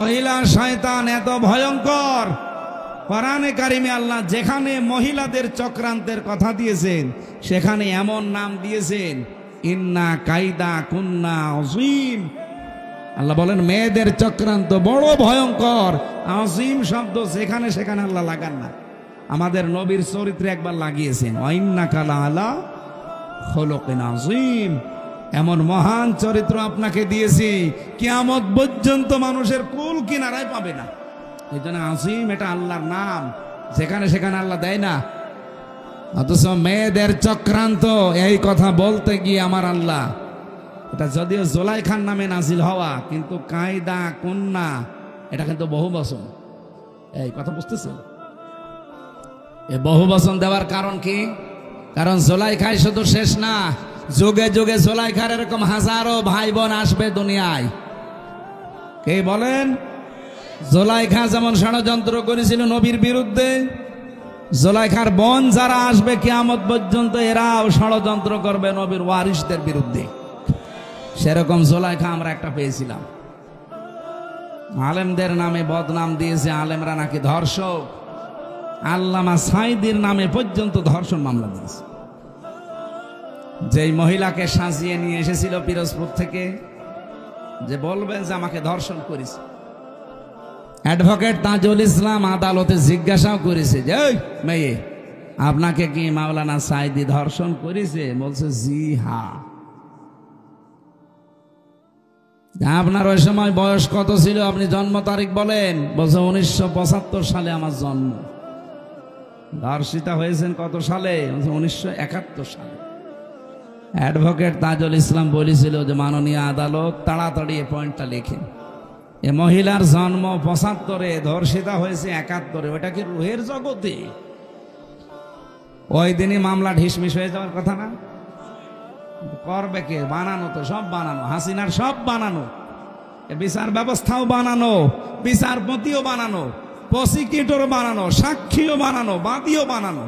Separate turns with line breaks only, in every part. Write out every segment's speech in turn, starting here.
মহিলা শয়তান এত ভয়ঙ্কর, কোরআনে কারিমে আল্লাহ যেখানে মহিলাদের চক্রান্তের কথা দিয়েছেন সেখানে এমন নাম দিয়েছেন, ইন্না কাইদা কুন্না আযীম। আল্লাহ বলেন মেয়েদের চক্রান্ত বড় ভয়ঙ্কর। আযীম শব্দ যেখানে সেখানে আল্লাহ লাগান না, আমাদের নবীর চরিত্রে একবার লাগিয়েছেন, ওয়াইন্নাকা লাআলা খুলুকিন আযীম। এমন মহান চরিত্র আপনাকে দিয়েছি কিয়ামত পর্যন্ত মানুষের কুল কিনারায় পাবে না। এই জন্য আযীম এটা আল্লাহর নাম, যেখানে সেখানে আল্লাহ দেয় না। অথচ মেয়েদের চক্রান্ত এই কথা বলতে গিয়ে আমার আল্লাহ, এটা যদিও জুলাইখার নামে নাজিল হওয়া, কিন্তু কায়দা কন্যা এটা কিন্তু বহু বচন। এই কথা বুঝতেছেন? এই বহু বচন দেওয়ার কারণ কি? কারণ জুলাইখাই শুধু শেষ না, যুগে যুগে জুলাইখার এরকম হাজারো ভাই বোন আসবে দুনিয়ায়। কে বলেন? জুলাইখা যেমন ষড়যন্ত্র করেছিল নবীর বিরুদ্ধে, জুলাইখার বোন যারা আসবে কিয়ামত পর্যন্ত এরাও ষড়যন্ত্র করবে নবীর ওয়ারিসদের বিরুদ্ধে। সেরকম জুলাইখা আমরা একটা পেয়েছিলাম। আলেমদের নামে বদনাম দিয়েছে, আলেমরা নাকি ধর্ষক। আল্লামা সাঈদীর নামে পর্যন্ত ধর্ষণ মামলা দিয়েছে। যেই মহিলাকে সাজিয়ে নিয়ে এসেছিল পিরোজপুর থেকে, যে বলবেন যে আমাকে ধর্ষণ করেছে, অ্যাডভোকেট তাজুল ইসলাম আদালতে জিজ্ঞাসাও করেছে যে ওই মেয়ে, আপনাকে কি মাওলানা সাঈদী ধর্ষণ করেছে? বলছে জি হ্যাঁ। আপনার ওই সময় বয়স কত ছিল? আপনি জন্ম তারিখ বলেন। বলছে 1975 সালে আমার জন্ম। ধর্ষিতা হয়েছেন কত সালে? 1971 সালে। অ্যাডভোকেট তাজুল ইসলাম বলেছিল যে মাননীয় আদালত তাড়াতাড়ি এই পয়েন্টটা লেখেন, এ মহিলার জন্ম 75-এ, ধর্ষিতা হয়েছে 71-এ, ওটা কি রুহের জগতে? ওই দিনই মামলা ঢিসমিস হয়ে যাওয়ার কথা না? করবে কে? বানানো তো, সব বানানো, হাসিনার সব বানানো, বিচার ব্যবস্থাও বানানো, বিচারপতিও বানানো, প্রসিকিউটর বানানো, সাক্ষীও বানানো, বাদীও বানানো,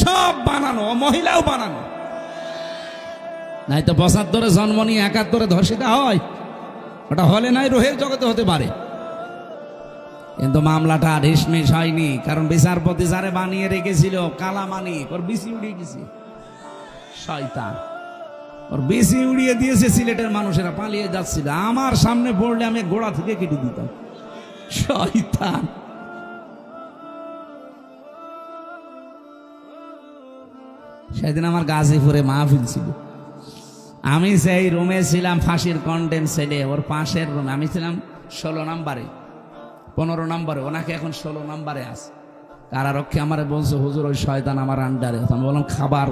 সব বানানো, মহিলাও বানানো। নাই তো 75-এ জন্ম নিয়ে 71-এ ধর্ষিতা হয়? ওটা হলে নাই রুহের জগতে হতে পারে, কিন্তু মামলাটা ঢিসমিস হয়নি। কারণ বিচারপতি যারে বানিয়ে রেখেছিল কালামানিক, ওর বিসি উড়িয়ে গেছে শয়তান, ওর বিসি উড়িয়ে দিয়েছে। সিলেটের মানুষেরা পালিয়ে যাচ্ছিল, আমার সামনে পড়লে আমি গোড়া থেকে কেটে দিতাম। শয়তান। সেদিন আমার গাজীপুরে মাহফিল ছিল, আমি সেই রুমে ছিলাম, ফাঁসির কন্ডেম ছেলে, ওর পাশের রুমে আমি ছিলাম 16 নম্বরে, 15 নম্বরে, ওনাকে এখন 16 নম্বরে আছে। কারারক্ষী আমারে বলছে হুজুর ওই শয়তান আমার আন্ডারে। আমি বললাম খাবার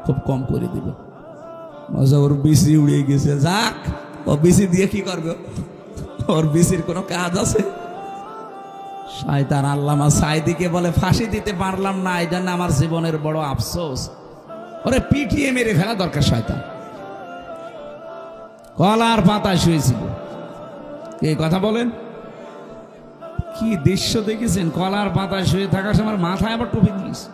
খুব কম করে দিবে। ওর বিসি উড়িয়ে গেছে। যাক, ও বিসি দিয়ে কি করবে? ওর বিসির কোনো কাজ আছে? শয়তান আল্লামা সাঈদীকে বলে ফাঁসি দিতে পারলাম না, এই জন্য আমার জীবনের বড় আফসোস। ওরে পিটিয়ে মেরে ফেলা দরকার। শয়তান কলার পাতায় শুয়েছিল। এই কথা বলেন, কি দৃশ্য দেখেছেন? কলার পাতায় শুয়ে থাকার সময় মাথায় আবার টুপি দিয়েছে।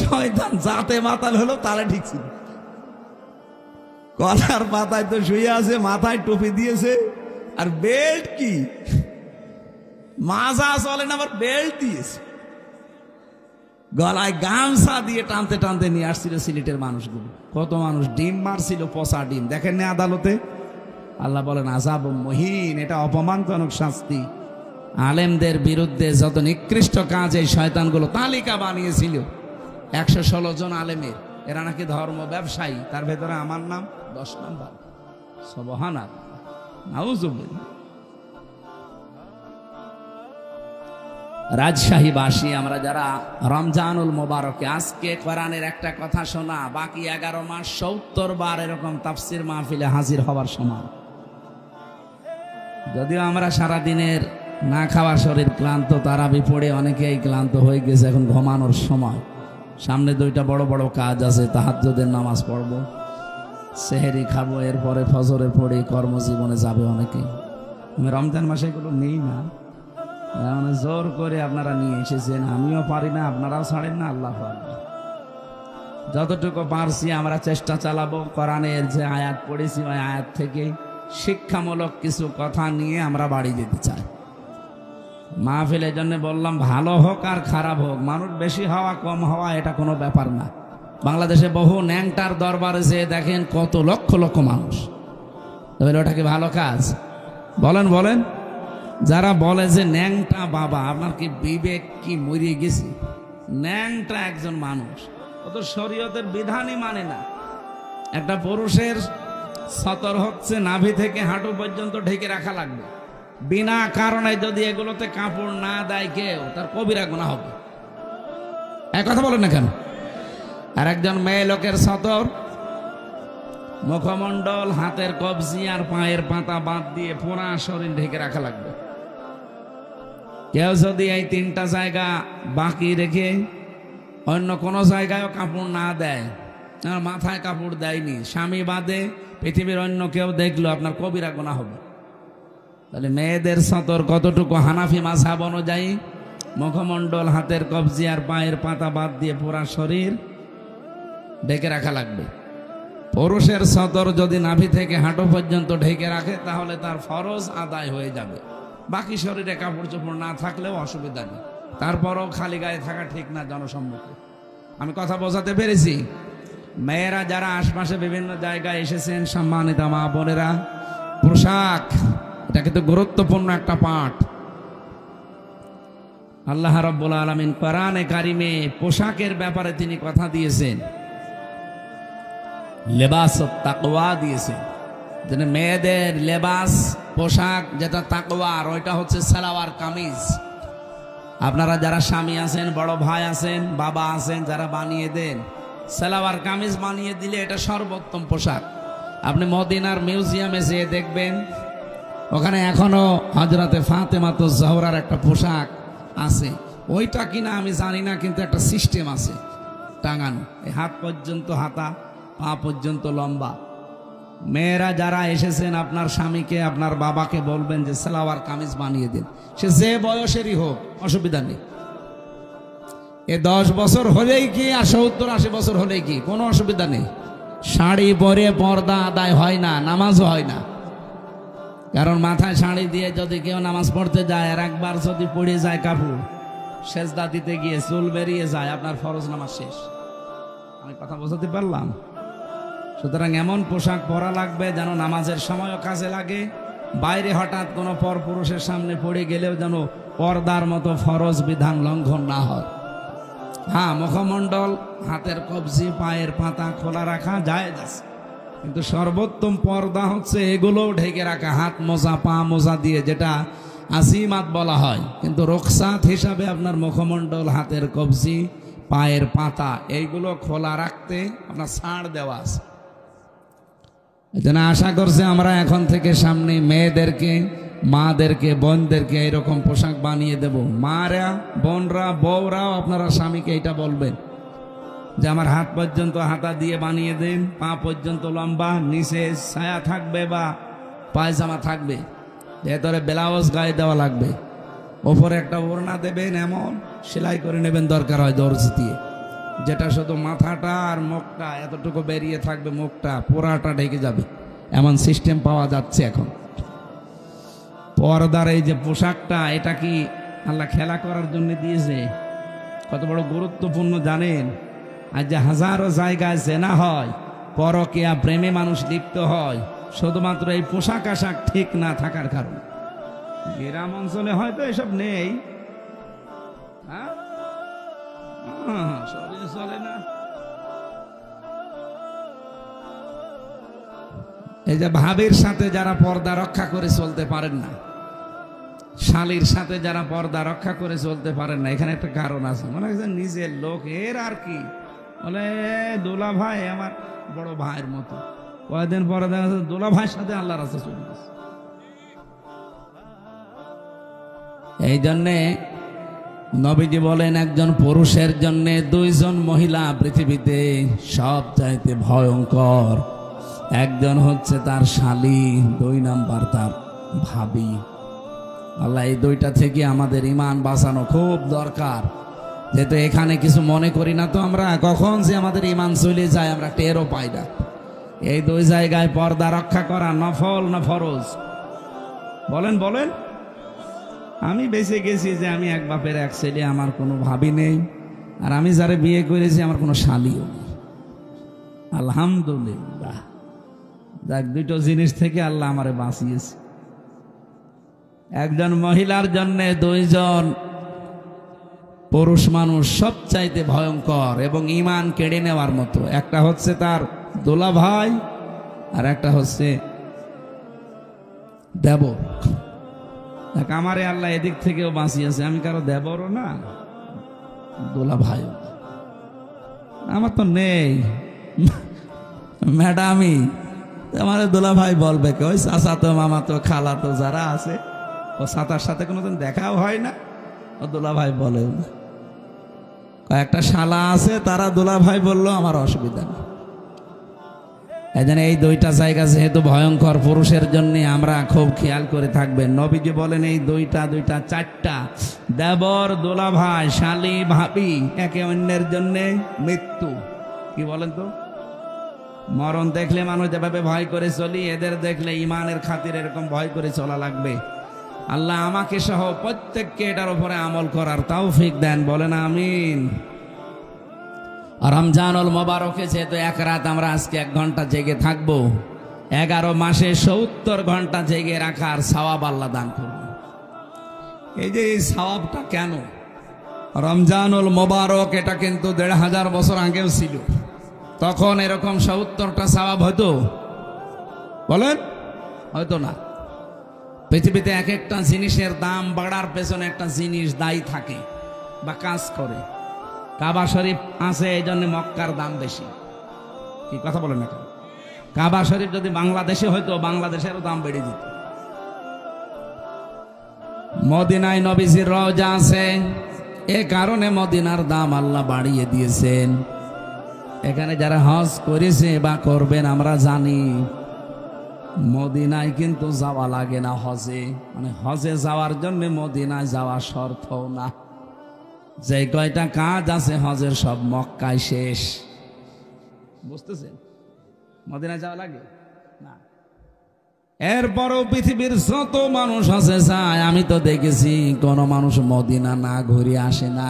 শয়তান যাতে মাতাল হলো তাহলে ঠিক ছিল। কলার পাতায় তো শুয়ে আছে, মাথায় টুপি দিয়েছে, আর বেল্ট কি মাজা চলে না, আবার বেল্ট দিয়েছে। গলায় গামছা দিয়ে টানতে টানতে নিয়ে আসছিল সিলেটের মানুষগুলো। কত মানুষ ডিম মারছিল, পচা ডিম। দেখেন না আদালতে? আল্লাহ বলেন আযাব মুহিন, এটা অপমানজনক শাস্তি। আলেমদের বিরুদ্ধে যত নিকৃষ্ট কাজ এই শয়তানগুলো তালিকা বানিয়েছিল, 116 জন আলেমের, এরা নাকি ধর্ম ব্যবসায়ী, তার ভেতরে আমার নাম 10 নম্বর। সুবহানাল্লাহ, নাউযুবিল্লাহ। রাজশাহীবাসী আমরা যারা রমজানুল মোবারকে আজকে কোরআনের একটা কথা শোনা, বাকি 11 মাস 70 বার এরকম তাফসির মাহফিলে হাজির হওয়ার সময়। যদিও আমরা সারাদিনের না খাওয়া শরীর ক্লান্ত, তারাবি পড়ে অনেকেই ক্লান্ত হয়ে গেছে, এখন ঘুমানোর সময়। সামনে 2টা বড় বড় কাজ আছে, তাহাজ্জুদের নামাজ পড়ব, সেহরি খাবো, এরপরে ফজরের পরে কর্মজীবনে যাবে অনেকে। আমি রমজান মাসে এগুলো নেই না, মানে জোর করে আপনারা নিয়ে এসেছেন, আমিও পারি না, আপনারাও ছাড়েন না। আল্লাহ যতটুকু পারছি আমরা চেষ্টা চালাবো। কোরআনের যে আয়াত পড়েছি ওই আয়াত থেকে শিক্ষামূলক কিছু কথা নিয়ে আমরা বাড়ি যেতে চাই। মাহফিলের জন্য বললাম, ভালো হোক আর খারাপ হোক, মানুষ বেশি হওয়া কম হওয়া এটা কোনো ব্যাপার না। বাংলাদেশে বহু ন্যাংটার দরবারে যেয়ে দেখেন কত লক্ষ লক্ষ মানুষ, তবে ওটা কি ভালো কাজ? বলেন বলেন। যারা বলে যে ন্যাংটা বাবা, আপনার কি বিবেক কি মরিয়ে গেছে? ন্যাংটা একজন মানুষ, ও তো শরীয়তের বিধানই মানে না। একটা পুরুষের সতর হচ্ছে নাভি থেকে হাঁটু পর্যন্ত ঢেকে রাখা লাগবে। বিনা কারণে যদি এগুলোতে কাপড় না দেয় কেউ, তার কবিরা গুনাহ হবে। এক কথা বলেন না কেন? আর একজন মেয়ে লোকের সতর মুখমণ্ডল, হাতের কবজি আর পায়ের পাতা বাদ দিয়ে পুরা শরীর ঢেকে রাখা লাগবে। কেউ যদি এই তিনটা জায়গা বাকি রেখে অন্য কোনো জায়গায়ও কাপড় না দেয়, আর মাথায় কাপড় দেয়নি, স্বামী বাদে পৃথিবীর অন্য কেউ দেখলো, আপনার কবিরা গুনাহ হবে। তাহলে মেয়েদের সতর কতটুকু? হানাফি মাযহাব অনুযায়ী মুখমণ্ডল, হাতের কবজি আর পায়ের পাতা বাদ দিয়ে পুরা শরীর ঢেকে রাখা লাগবে। পুরুষের সতর যদি নাভি থেকে হাঁটু পর্যন্ত ঢেকে রাখে, তাহলে তার ফরজ আদায় হয়ে যাবে। বাকি শরীরে কাপড় চোপড় না থাকলেও অসুবিধা নেই, তারপরও খালি গায়ে থাকা ঠিক না জনসম্মুখে। আমি কথা বোঝাতে পেরেছি? মেয়েরা যারা আশপাশে বিভিন্ন জায়গায় এসেছেন, সম্মানিত মা বোনেরা, পোশাক এটা কিন্তু গুরুত্বপূর্ণ একটা পাঠ। আল্লাহ রাব্বুল আলামিন কোরআনে কারিমে পোশাকের ব্যাপারে তিনি কথা দিয়েছেন, লেবাসুত তাকওয়া দিয়েছেন। যেন মেয়েদের লেবাস পোশাক যেটা তাকওয়ার, ওইটা হচ্ছে সালোয়ার কামিজ। আপনারা যারা স্বামী আছেন, বড় ভাই আছেন, বাবা আছেন, যারা বানিয়ে দেন, সালোয়ার কামিজ বানিয়ে দিলে এটা সর্বোত্তম পোশাক। আপনি মদিনার মিউজিয়ামে যেয়ে দেখবেন, ওখানে এখনো হযরতে ফাতেমাতুজ জহরার একটা পোশাক আছে। ওইটা কিনা আমি জানি না, কিন্তু একটা সিস্টেম আছে টাঙানো, এই হাত পর্যন্ত হাতা, পা পর্যন্ত লম্বা। মেয়েরা যারা এসেছেন, আপনার স্বামীকে, আপনার বাবাকে বলবেন যে সালোয়ার কামিজ বানিয়ে দিন, সে যে বয়সেরই হোক, অসুবিধা নেই। এ 10 বছর হলেই কি আর 70-80 বছর হলেই কি, কোনো অসুবিধা নেই। শাড়ি পরে পর্দা আদায় হয় না, নামাজও হয় না। কারণ মাথায় শাড়ি দিয়ে যদি কেউ নামাজ পড়তে যায়, আর একবার যদি পড়ে যায় কাপড়, সেজদা দিতে গিয়ে চুল বেরিয়ে যায়, আপনার ফরজ নামাজ শেষ। আমি কথা বোঝাতে পারলাম? সুতরাং এমন পোশাক পরা লাগবে যেন নামাজের সময়ও কাজে লাগে, বাইরে হঠাৎ কোনো পরপুরুষের সামনে পড়ে গেলেও যেন পর্দার মতো ফরজ বিধান লঙ্ঘন না হয়। হ্যাঁ, মুখমণ্ডল, হাতের কবজি, পায়ের পাতা খোলা রাখা জায়েজ আছে, কিন্তু সর্বোত্তম পর্দা হচ্ছে এগুলোও ঢেকে রাখা, হাত মোজা, পা মোজা দিয়ে, যেটা আসিমাত বলা হয়। কিন্তু রুখসাত হিসাবে আপনার মুখমণ্ডল, হাতের কবজি, পায়ের পাতা এইগুলো খোলা রাখতে আপনার ছাড় দেওয়া আছে। এজন্য আশা করছে আমরা এখন থেকে সামনে মেয়েদেরকে, মাদেরকে, বোনদেরকে এরকম পোশাক বানিয়ে দেব। মারা, বোনরা, বউরাও আপনারা স্বামীকে এটা বলবেন যে আমার হাত পর্যন্ত হাতা দিয়ে বানিয়ে দেন, পা পর্যন্ত লম্বা, নিচে ছায়া থাকবে বা পায়জামা থাকবে, ভেতরে ব্লাউজ গায়ে দেওয়া লাগবে, ওপরে একটা ওড়না দেবেন, এমন সেলাই করে নেবেন দরকার হয় দর্জি দিয়ে, যেটা শুধু মাথাটা আর মুখটা এতটুকু বেরিয়ে থাকবে, মুখটা পুরাটা ঢেকে যাবে। এমন সিস্টেম পাওয়া যাচ্ছে এখন। পর্দার এই যে পোশাকটা, এটা কি আল্লাহ খেলা করার জন্য দিয়েছে? কত বড় গুরুত্বপূর্ণ জানেন? আর যে হাজারো জায়গায় জেনা হয়, পরকীয়া প্রেমে মানুষ লিপ্ত হয়, শুধুমাত্র এই পোশাক আশাক ঠিক না থাকার কারণে। গ্রাম অঞ্চলে হয়তো এসব নেই, সবই চলে না। এই যে ভাবির সাথে যারা পর্দা রক্ষা করে চলতে পারেন না, শালীর সাথে যারা পর্দা রক্ষা করে চলতে পারেন না, এখানে একটা কারণ আছে। মনে হচ্ছে নিজের লোক, এর আর কি, বলে দোলা ভাই আমার বড় ভাইয়ের মতো। কয়েকদিন পরে দেখা যাচ্ছে দোলা ভাইয়ের সাথে আল্লাহর রাস্তা চলে গেছে। এই জন্যে নবীজি বলেন, একজন পুরুষের জন্য 2 জন মহিলা পৃথিবীতে সব চাইতে ভয়ঙ্কর। একজন হচ্ছে তার শালী, 2 নাম্বার তার ভাবি। আল্লাহ এই 2টা থেকে আমাদের ইমান বাঁচানো খুব দরকার। যেহেতু এখানে কিছু মনে করি না তো আমরা, কখন যে আমাদের ইমান চলে যায় আমরা টেরও পাই না। এই দুই জায়গায় পর্দা রক্ষা করা নফল না ফরজ? বলেন বলেন। আমি বেঁচে গেছি যে আমি এক বাপের এক ছেলে, আমার কোনো ভাবি নেই, আর আমি যারা বিয়ে করেছি আমার কোনো শালিও নেই। আলহামদুলিল্লাহ, যাক দুটো জিনিস থেকে আল্লাহ আমারে বাঁচিয়েছে। একজন মহিলার জন্য দুইজন পুরুষ মানুষ সবচাইতে ভয়ঙ্কর এবং ঈমান কেড়ে নেওয়ার মতো। একটা হচ্ছে তার দোলা ভাই, আর একটা হচ্ছে দেবর। দেখ আমারে আল্লাহ এদিক থেকেও বাঁচিয়েছে, আমি কারো দেবরও না, দোলা ভাইও না। আমার তো নেই ম্যাডামই, আমার দোলা ভাই বলবে কে? ওই চাচা তো মামা তো খালা তো যারা আছে, ও সাতার সাথে কোনোদিন দেখাও হয় না, ও দোলা ভাই বলেও না। কয়েকটা শালা আছে, তারা দোলা ভাই বললো আমার অসুবিধা নেই। এই জন্য এই দুইটা জায়গা যেহেতু ভয়ঙ্কর, পুরুষের জন্য আমরা খুব খেয়াল করে থাকবেন। নবীজি বলেন এই দুইটা চারটা, দেবর, দোলা ভাই, শালি, ভাবি, একে অন্যের জন্য মৃত্যু। কি বলেন তো? মরণ দেখলে মানুষ যেভাবে ভয় করে চলি, এদের দেখলে ইমানের খাতির এরকম ভয় করে চলা লাগবে। আল্লাহ আমাকে সহ প্রত্যেককে এটার উপরে আমল করার তৌফিক দেন, বলেন আমিন। রমজানুল মোবারকে যেহেতু এক রাত আমরা আজকে 1 ঘন্টা জেগে থাকবো, 11 মাসে 70 ঘন্টা জেগে রাখার সওয়াব আল্লাহ দান করবেন। এই যে এই সওয়াবটা কেন? রমজানুল মোবারক এটা কিন্তু 1500 বছর আগেও ছিল, তখন এরকম 70টা সওয়াব হয়তো? বলেন হয়তো না। পৃথিবীতে এক একটা জিনিসের দাম বাড়ার পেছনে একটা জিনিস দায়ী থাকে বা কাজ করে। কাবা শরীফ আছে এই জন্য মক্কার দাম বেশি। কি কথা বলেন না? কাবা শরীফ যদি বাংলাদেশে হয়তো বাংলাদেশেরও দাম বেড়ে যেত। মদিনায় নবীজির রওজা আছে, এ কারণে মদিনার দাম আল্লাহ বাড়িয়ে দিয়েছেন। এখানে যারা হজ করেছে বা করবেন আমরা জানি, মদিনায় কিন্তু যাওয়া লাগে না হজে, মানে হজে যাওয়ার জন্য মদিনায় যাওয়া শর্ত না। যে কয়টা কাজ আছে হজের সব মক্কায় শেষ, বুঝতেছেন? মদিনায় যাওয়া লাগে না। এরপরও পৃথিবীর যত মানুষ আছে যায়, আমি তো দেখেছি কোন মানুষ মদিনা না ঘুরে আসে না।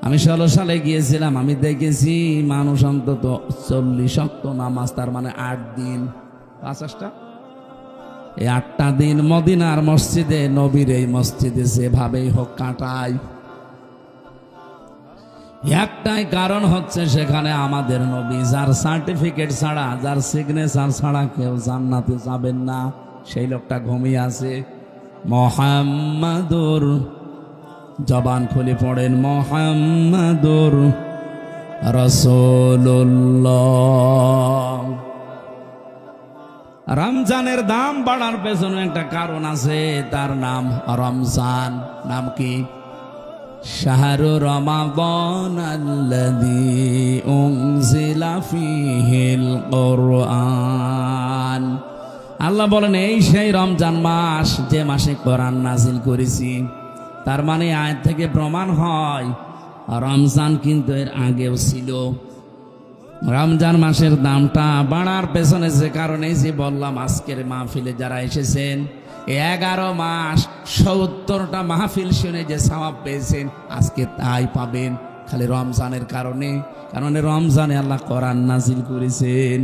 আমি 16 সালে গিয়েছিলাম, আমি দেখেছি মানুষ অন্তত 40 ওয়াক্ত নামাজ, তার মানে 8 দিন 50টা, এই 8টা দিন মদিনার মসজিদে, নবীর এই মসজিদে যেভাবেই হোক কাটায়। একটাই কারণ হচ্ছে সেখানে আমাদের নবী, যার সার্টিফিকেট ছাড়া, যার সিগনেচার ছাড়া কেউ জান্নাতে যাবেন না, সেই লোকটা ঘুমিয়ে আছে। মুহাম্মাদুর, জবান খুলে পড়েন, মুহাম্মাদুর রাসূলুল্লাহ। রমজানের দাম বাড়ার পেছনে একটা কারণ আছে, তার নাম রমজান। নাম কি? শাহরু রমাদান আল্লাযী উনজিলা ফীহিল কুরআন। আল্লাহ বলেন এই সেই রমজান মাস, যে মাসে কোরআন নাজিল করেছি। তার মানে আয়াত থেকে প্রমাণ হয় রমজান কিন্তু এর আগেও ছিল। রমজান মাসের দামটা বাড়ার পেছনে যে কারণে যে বললাম, আজকের মাহফিলে যারা এসেছেন 11 মাস 70টা মাহফিল শুনে যে সওয়াব পেয়েছেন, আজকে তাই পাবেন খালি রমজানের কারণে। কারণ রমজানে আল্লাহ কোরআন নাজিল করেছেন।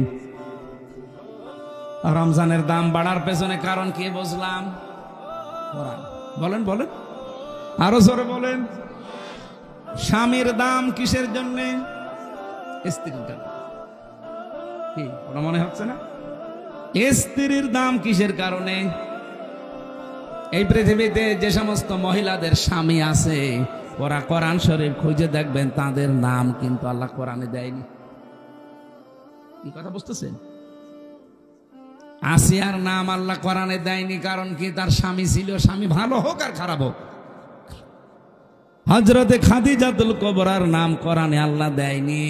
রমজানের দাম বাড়ার পেছনে কারণ কি বুঝলাম? কোরআন। বলেন বলেন, আরো জোরে বলেন। স্বামীর দাম কিসের জন্য? স্ত্রীর দাম। কি ওরা মনে হচ্ছে না? স্ত্রীর দাম কিসের কারণে? এই পৃথিবীতে যে সমস্ত মহিলাদের স্বামী আছে, ওরা কোরআন শরীফ খুঁজে দেখবেন, তাদের নাম কিন্তু আল্লাহ কোরআনে দেয়নি। কি কথা বুঝতেছেন? আসিয়ার নাম আল্লাহ কোরআনে দেয়নি, কারণ কি? তার স্বামী ছিল, স্বামী ভালো হোক আর খারাপ হোক। হযরতে খাদিজাতুল কুবরার নাম কোরআনে আল্লাহ দেয়নি,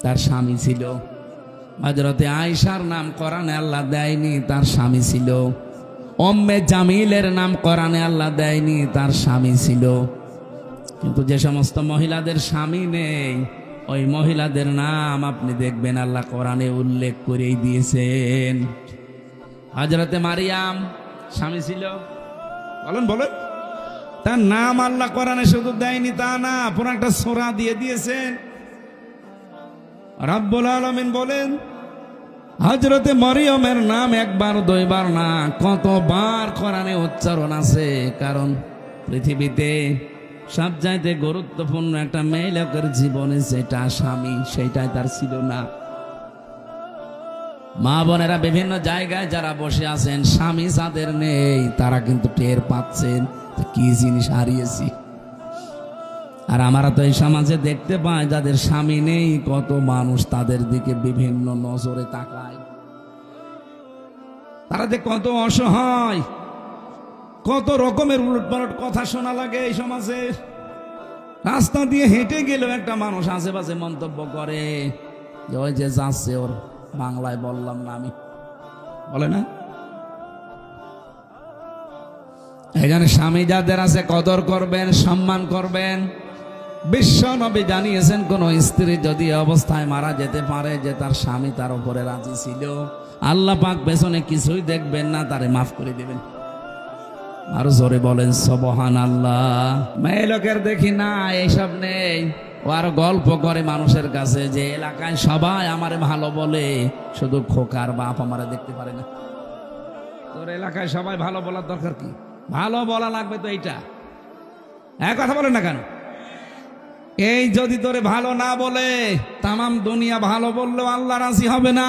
তার স্বামী ছিল। হযরতে আয়েশার নাম কোরআনে আল্লাহ দেয়নি, তার স্বামী ছিল। উম্মে জামিলের নাম কোরআনে আল্লাহ দেয়নি, তার স্বামী ছিল। কিন্তু যে সমস্ত মহিলাদের স্বামী নেই, ওই মহিলাদের নাম আপনি দেখবেন আল্লাহ কোরআনে উল্লেখ করেই দিয়েছেন। হযরতে মারিয়াম স্বামী ছিল, বলেন বলেন, তার নাম আল্লাহ কোরআনে শুধু দেয়নি তা না, পুরো একটা সূরা দিয়ে দিয়েছেন। রব্বুল আলামিন বলেন হযরতে মরিয়মের নাম একবার দুইবার না, কতবার কোরআনে উচ্চারণ আছে। কারণ পৃথিবীতে সবচাইতে গুরুত্বপূর্ণ একটা মেয়ে লোকের জীবনে যেটা স্বামী, সেটাই তার ছিল না। মা বোনেরা বিভিন্ন জায়গায় যারা বসে আছেন, স্বামী যাদের নেই তারা কিন্তু টের পাচ্ছেন কি জিনিস হারিয়েছি। আর আমরা তো এই সমাজে দেখতে পাই যাদের স্বামী নেই, কত মানুষ তাদের দিকে বিভিন্ন নজরে তাকায়। তারা যে কত অসহায়, কত রকমের উলটপালট কথা শোনা লাগে এই সমাজে। রাস্তা দিয়ে হেঁটে গেলেও একটা মানুষ আশেপাশে মন্তব্য করে যে ওই যে যাচ্ছে, ওর বাংলায় বললাম না আমি, বলে না। এখানে স্বামী যাদের আছে কদর করবেন, সম্মান করবেন। বিশ্ব নবী জানিয়েছেন কোন স্ত্রী যদি অবস্থায় মারা যেতে পারে যে তার স্বামী তার উপরে রাজি ছিল, আল্লাহ পাক পেছনে কিছুই দেখবেন না, তারে মাফ করে দেবেন। আরো জোরে বলেন সুবহানাল্লাহ। মেয়ে লোকের দেখি না এইসব নেই, ও আর গল্প করে মানুষের কাছে যে এলাকায় সবাই আমারে ভালো বলে, শুধু খোকার বাপ আমারে দেখতে পারে না। তোর এলাকায় সবাই ভালো বলার দরকার কি? ভালো বলা লাগবে তো এইটা, এক কথা বলেন না কেন? এই যদি তোরে ভালো না বলে, তামাম দুনিয়া ভালো বললেও আল্লাহ রাজি হবে না।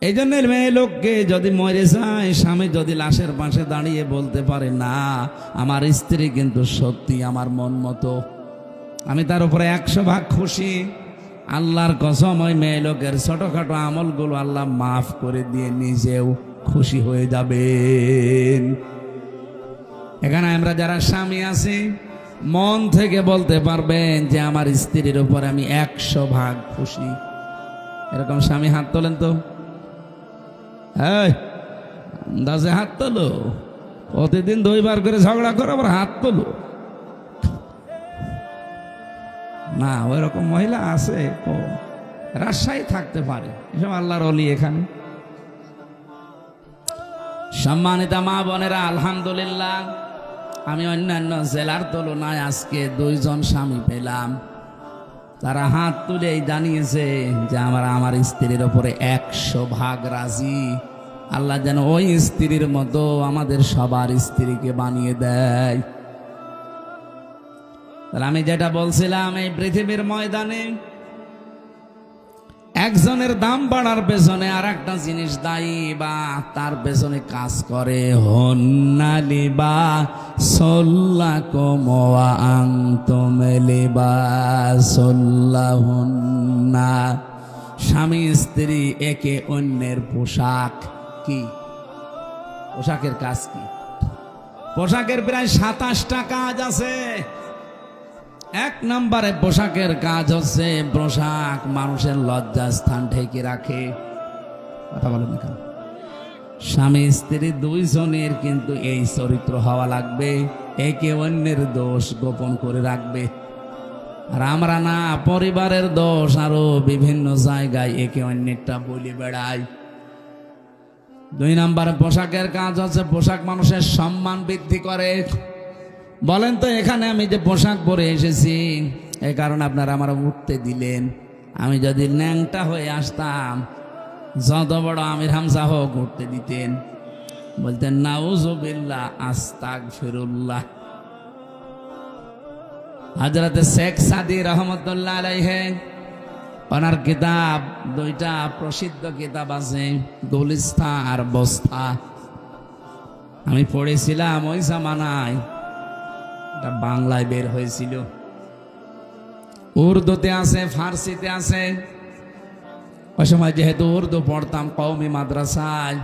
এই জন্য মেয়ে লোককে যদি মরে যায়, স্বামী যদি লাশের পাশে দাঁড়িয়ে বলতে পারে না আমার স্ত্রী কিন্তু সত্যি আমার মন মতো, আমি তার উপরে 100 ভাগ খুশি, আল্লাহর কসম ওই মেয়ে লোকের ছোটখাটো আমলগুলো আল্লাহ মাফ করে দিয়ে নিজেও খুশি হয়ে যাবেন। এখানে আমরা যারা স্বামী আছি মন থেকে বলতে পারবেন যে আমার স্ত্রীর উপর আমি 100 ভাগ খুশি। এরকম স্বামী হাত তোলেন তো, আন্দাজে হাত তোলো। প্রতিদিন 2 বার করে ঝগড়া করে আবার হাত তোলো না। ওই রকম মহিলা আছে, রাজশাহী থাকতে পারে, এসব আল্লাহর ওলি। এখানে সম্মানিত মা বোনেরা, আলহামদুলিল্লাহ আমি অন্যান্য জেলার তুলনায় আজকে 2 জন স্বামী পেলাম, তারা হাত তুলেই জানিয়েছে যে আমার স্ত্রীর উপরে 100 ভাগ রাজি। আল্লাহ যেন ওই স্ত্রীর মতো আমাদের সবার স্ত্রীকে বানিয়ে দেয়। তাহলে আমি যেটা বলছিলাম, এই পৃথিবীর ময়দানে একজনের দাম বাড়ার পেছনে আর একটা জিনিস দায়ী বা তার পেছনে কাজ করে, হন্নালিবা সল্লাকুম ওয়া আনতুম লিবাসুল্লাহুন্না। স্বামী স্ত্রী একে অন্যের পোশাক। কি পোশাকের কাজ? কি পোশাকের প্রায় 27টা কাজ আছে। 1 নম্বরে পোশাকের কাজ হচ্ছে পোশাক মানুষের লজ্জাস্থান ঢেকে রাখে। কথা বলেন না কেন? স্বামী স্ত্রী 2 জনের কিন্তু এই চরিত্র হওয়া লাগবে, একে অন্যের দোষ গোপন করে রাখবে। আর আমরা না, পরিবারের দোষ আরো বিভিন্ন জায়গায় একে অন্যেরটা বলে বেড়াই। 2 নম্বরে পোশাকের কাজ হচ্ছে পোশাক মানুষের সম্মান বৃদ্ধি করে। বলেন তো, এখানে আমি যে পোশাক পরে এসেছি এই কারণে আপনারা আমার উঠতে দিলেন। আমি যদি ন্যাংটা হয়ে আসতাম, যত বড় আমির হামজা হোক উঠতে দিতেন, বলতেন নাউজুবিল্লাহ আস্তাগফিরুল্লাহ। হযরতে শেখ সাদি রহমতুল্লাহ আলাইহি, ওনার কিতাব 2টা প্রসিদ্ধ কিতাব আছে, গুলিস্তা আর বস্তা। আমি পড়েছিলাম ওই জামানায়, এটা বাংলায় বের হয়েছিল, উর্দুতে আছে, ফার্সিতে আছে। ওই সময় যেহেতু উর্দু পড়তাম কওমি মাদ্রাসায়,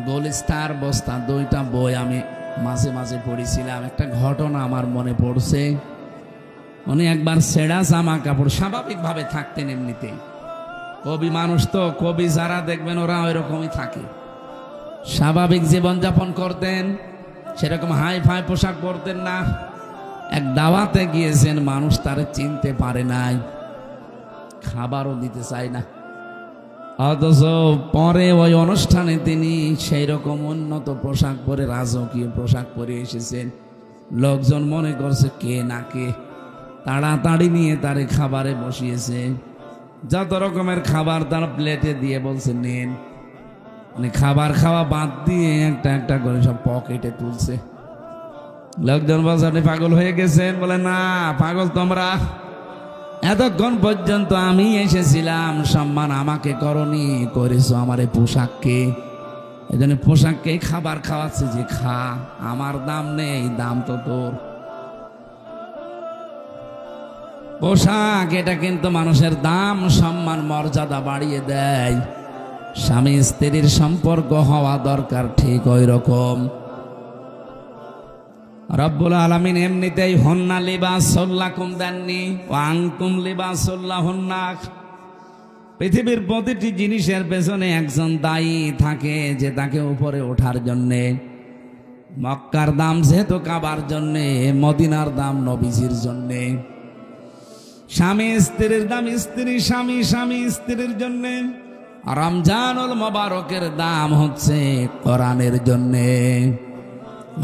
গুলিস্তার বস্তা 2টা বই আমি মাঝে মাঝে পড়েছিলাম। একটা ঘটনা আমার মনে পড়ছে। উনি একবার ছেঁড়া জামা কাপড়, স্বাভাবিকভাবে থাকতেন এমনিতেই, কবি মানুষ তো, কবি যারা দেখবেন ওরা ওই রকমই থাকে, স্বাভাবিক জীবনযাপন করতেন, সেরকম হাই ফাই পোশাক পরতেন না। এক দাওয়াতে গিয়েছেন, মানুষ তারে চিনতে পারে নাই, খাবারও দিতে চায় না। অথচ পরে ওই অনুষ্ঠানে তিনি সেই রকম উন্নত পোশাক পরে, রাজকীয় পোশাক পরে এসেছেন। লোকজন মনে করছে কে না কে, তাড়াতাড়ি নিয়ে তারে খাবারে বসিয়েছে। যত রকমের খাবার তার প্লেটে দিয়ে বলছে নেন। মানে খাবার খাওয়া বাদ দিয়ে একটা একটা করে সব পকেটে তুলছে। লোকজন বলছে আপনি পাগল হয়ে গেছেন? বলে না, পাগল তোমরা। এতক্ষণ পর্যন্ত আমি এসেছিলাম, সম্মান আমাকে করনি, করেছো আমার এই পোশাককে। এই জন্য পোশাককে খাবার খাওয়াচ্ছে যে খা, আমার দাম নেই, দাম তো তোর। পোশাক এটা কিন্তু মানুষের দাম, সম্মান, মর্যাদা বাড়িয়ে দেয়। স্বামী স্ত্রীর সম্পর্ক হওয়া দরকার ঠিক ওই রকম। রব্বুল আলামিন এমনিতেই হন্না লিবাসুল লাকুম দেননি, ওয়া আনতুম লিবাসুল লাহুন্না। পৃথিবীর প্রতিটি জিনিসের পেছনে একজন দায়ী থাকে, যে তাকে উপরে ওঠার জন্যে। মক্কার দাম যেহেতু কাবার জন্যে, মদিনার দাম নবীজির জন্যে। স্বামী স্ত্রীর দাম স্ত্রী স্বামী, স্বামী স্ত্রীর জন্যে। রমজানুল মোবারকের দাম হচ্ছে কোরআনের জন্যে।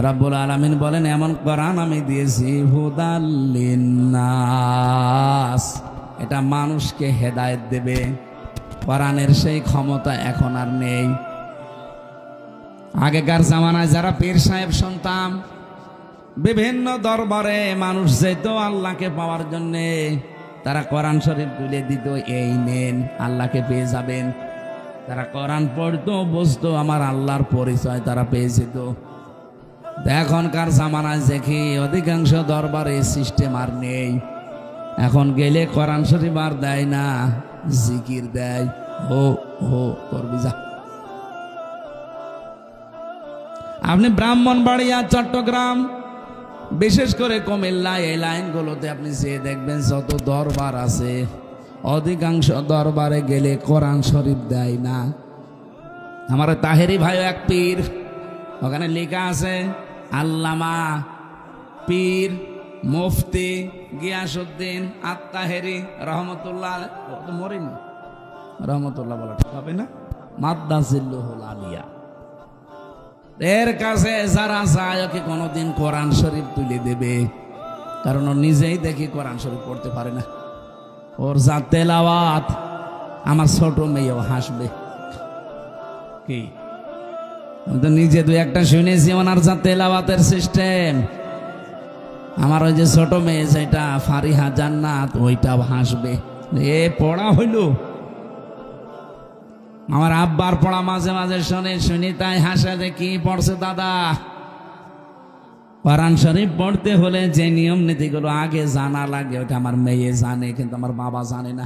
রব্বুল আলামিন বলেন এমন কোরআন আমি দিয়েছি হুদাল লিন্নাস, এটা মানুষকে হেদায়েত দেবে। কোরআনের সেই ক্ষমতা এখন আর নেই। আগেকার জামানায় যারা পীর সাহেব শুনতাম, বিভিন্ন দরবারে মানুষ যেত আল্লাহকে পাওয়ার জন্যে, তারা কোরআন শরীফ তুলে দিত, এই নেন আল্লাহকে পেয়ে যাবেন। তারা কোরআন পড়তো, বুঝতো আমার আল্লাহর পরিচয় তারা পেয়ে যেত। এখনকার জামানায় দেখি অধিকাংশ দরবারে সিস্টেম আর নেই। এখন গেলে কোরআন শরীফ আর দেয় না, জিকির দেয়, হো হো করবি যা। আপনি ব্রাহ্মণবাড়িয়া, চট্টগ্রাম, বিশেষ করে কুমিল্লা, এই লাইনগুলোতে আপনি যে দেখবেন যত দরবার আছে, অধিকাংশ দরবারে গেলে কোরআন শরীফ দেয় না। আমার তাহেরি ভাই এক পীর, ওখানে লেখা আছে আল্লামা পীর মুফতি গিয়াসউদ্দিন আত-তাহেরি রহমতুল্লাহ, মরিন রহমতুল্লাহ বলা ঠিক হবে না, মাদ্দাজিল্লুহুল আলিয়া। এর কাছে যারা যায় ওকে কোনোদিন কোরআন শরীফ তুলে দেবে, কারণ ও নিজেই দেখি কোরআন শরীফ পড়তে পারে না। ওর যা তেলাওয়াত, আমার ছোট মেয়েও হাসবে। কি আমি তো নিজে দু একটা শুনেছি ওনার যা তেলাওয়াতের সিস্টেম, আমার ওই যে ছোট মেয়ে যেটা ফারিহা জান্নাত, ওইটাও হাসবে। এ পড়া হইল, আমার আব্বার পড়া মাঝে মাঝে শুনি তাই হাসে যে কি পড়ছে দাদা। কোরআন শরীফ পড়তে হলে যে নিয়ম নীতিগুলো আগে জানা লাগে, ওটা আমার মেয়ে জানে, কিন্তু আমার বাবা জানে না।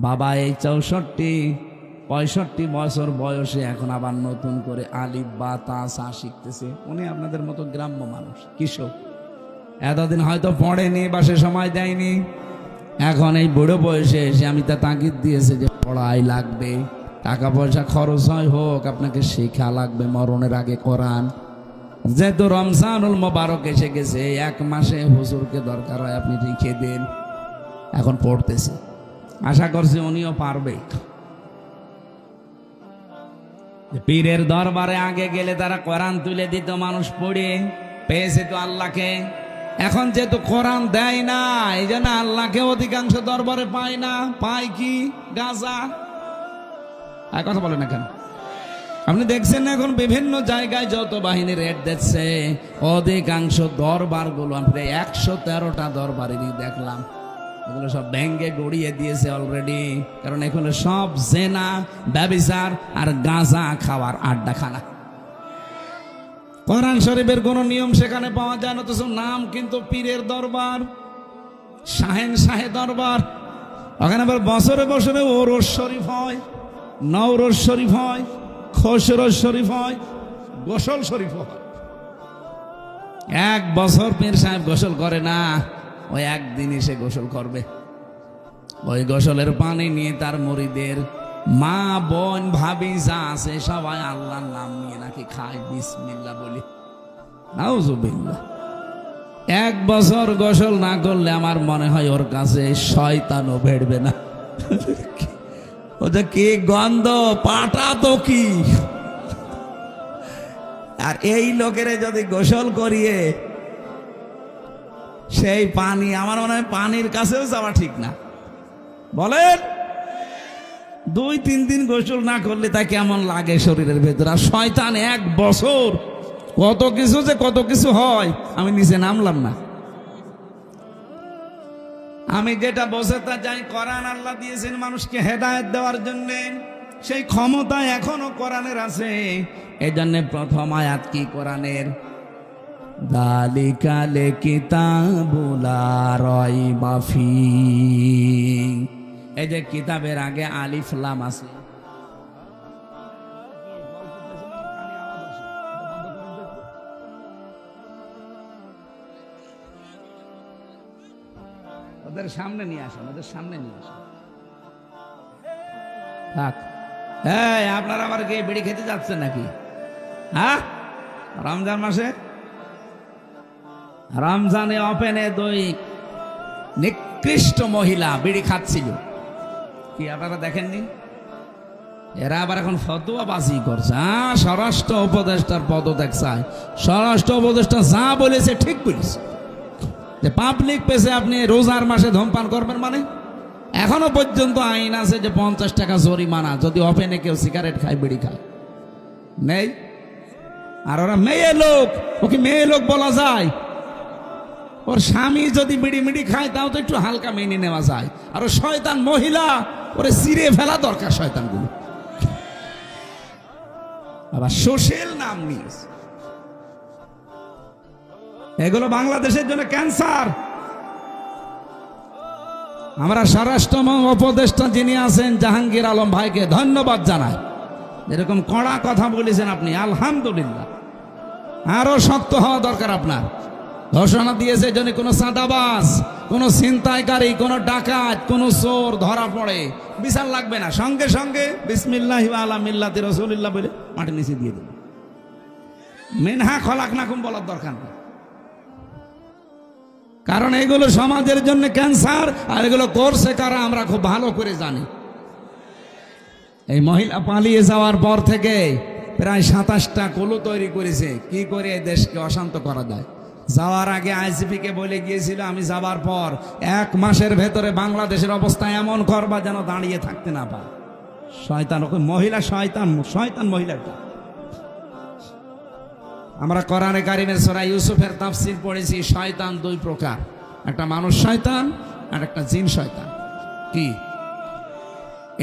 বাবা এই 64-65 বছর বয়সে এখন আবার নতুন করে আলিফ বা তা সা শিখতেছে। উনি আপনাদের মতো গ্রাম্য মানুষ, কৃষক, এতদিন হয়তো পড়েনি বা সে সময় দেয়নি। এখন এই বুড়ো বয়সে এসে আমি তা তাগিদ দিয়েছে যে পড়াই লাগবে, টাকা পয়সা খরচ হয় হোক, আপনাকে শেখা লাগবে মরণের আগে কোরআন। যেহেতু রমজানুল মোবারক এসে গেছে, 1 মাসে হুজুরকে দরকার হয় আপনি লিখে দেন। এখন পড়তেছে, আশা করছি উনিও পারবে। পীরের দরবারে আগে গেলে তারা কোরআন তুলে দিত, মানুষ পড়ে পেয়েছে তো আল্লাহকে। এখন যেহেতু কোরআন দেয় না, এই জন্য আল্লাহকে অধিকাংশ দরবারে পায় না, পায় কি গাঁজা। কথা বলে না কেন? আপনি দেখছেন না এখন বিভিন্ন জায়গায় যত বাহিনী রেড দিচ্ছে, অধিকাংশ দরবার গুলো আমরা 113টা দরবারেরই দেখলাম, এগুলো সব ব্যাঙ্গে গড়িয়ে দিয়েছে অলরেডি। কারণ এখানে সব জেনা, ব্যভিচার আর গাঁজা খাওয়ার আড্ডাখানা। কোরআন শরীফের কোন নিয়ম সেখানে পাওয়া যায় না, তো নাম কিন্তু পীরের দরবার, শাহেন শাহে দরবার। ওখানে আবার বছরে বছরে ওরস শরীফ হয়, নওরোজ শরীফ হয়, খসরোজ শরীফ হয়, গোসল শরীফ হয়। 1 বছর পীর সাহেব গোসল করে না, ওই একদিনই সে গোসল করবে। ওই গোসলের পানি নিয়ে তার মুরিদের মা বোন ভাবি যা আছে সবাই আল্লাহর নাম নিয়ে নাকি খায়, বিসমিল্লাহ বলি, নাউজুবিল্লাহ। এক বছর গোসল না করলে আমার মনে হয় ওর কাছে শয়তানও বেড়বে না। ওটা কি গন্ধ, পাটা তো কি। আর এই লোকের যদি গোসল করিয়ে সেই পানি, আমার মনে হয় পানির কাছেও যাওয়া ঠিক না। বলেন 2-3 দিন গোসল না করলে তা কেমন লাগে শরীরের ভেতর। আর শয়তান এক বছর কত কিছু যে কত কিছু হয়, আমি নিচে নামলাম না। আমি যেটা বোঝাতে যাই, কোরআন আল্লাহ দিয়েছেন মানুষকে হেদায়েত দেওয়ার জন্য, সেই ক্ষমতা এখনো কোরআনের আছে। এই জন্য প্রথম আয়াত কি কোরআনের, যালিকাল কিতাবুল লা রাইবা ফীহি। এই যে কিতাবের আগে আলিফ লাম আছে, ওদের সামনে নিয়ে আসেন, ওদের সামনে নিয়ে আসেন। থাক। হ্যাঁ, আপনারা আবার কি বিড়ি খেতে যাচ্ছেন নাকি? হ্যাঁ, রমজান মাসে, রমজানে ওপেনে 2 নিকৃষ্ট মহিলা বিড়ি খাচ্ছিল, কি আপনারা দেখেননি? এরা আবার এখন ফতোয়া বাজি করছে। স্বরাষ্ট্র উপদেষ্টার পদত্যাগ চায়। স্বরাষ্ট্র উপদেষ্টা যা বলেছে ঠিক বলেছে, যে পাবলিক প্লেসে আপনি রোজার মাসে ধূমপান করবেন, মানে এখনো পর্যন্ত আইন আছে যে 50 টাকা জরিমানা যদি ওপেনে কেউ সিগারেট খায়, বিড়ি খায়, নেই। আর ওরা মেয়ে লোক, ওকে মেয়ে লোক বলা যায়। ওর স্বামী যদি বিড়ি মিড়ি খায় তাও তো একটু হালকা মেনে নেওয়া যায়। আর ও শয়তান মহিলা, ওরে চিরে ফেলা দরকার শয়তানগুলো। আবার সোশ্যাল নাম নিয়েছে, এগুলো বাংলাদেশের জন্য ক্যান্সার। আমরা স্বরাষ্ট্র উপদেষ্টা যিনি আছেন জাহাঙ্গীর আলম ভাইকে ধন্যবাদ জানাই, যেরকম কড়া কথা বলেছেন আপনি, আলহামদুলিল্লাহ। আরো শক্ত হওয়া দরকার আপনার। ঘোষণা দিয়েছে যদি কোনো চাঁদাবাজ, কোনো ছিনতাইকারী, কোনো ডাকাত, কোনো চোর ধরা পড়ে, বিচার লাগবে না, সঙ্গে সঙ্গে বিসমিল্লাহি ওয়া আলা মিল্লাতি রাসূলিল্লাহ বলে মাটি নিচে দিয়ে দেবে। মিনহা খলাকনাকুম বলার দরকার নেই, কারণ এগুলো সমাজের জন্য ক্যান্সার। আর এগুলো করছে কারা আমরা খুব ভালো করে জানি। এই মহিলা পালিয়ে যাওয়ার পর থেকে প্রায় 27টা কুলু তৈরি করেছে কি করে দেশকে অশান্ত করা যায়। যাওয়ার আগে আইজিপি কে বলে গিয়েছিল, আমি যাবার পর 1 মাসের ভেতরে বাংলাদেশের অবস্থা এমন করবা যেন দাঁড়িয়ে থাকতে না পারে। শয়তান, ওকে মহিলা শয়তান, শয়তান মহিলাটা। আমরা কোরআনে কারিমের সূরা ইউসুফের তাফসীর পড়েছি, শয়তান 2 প্রকার, একটা মানুষ শয়তান আর একটা জিন শয়তান। কি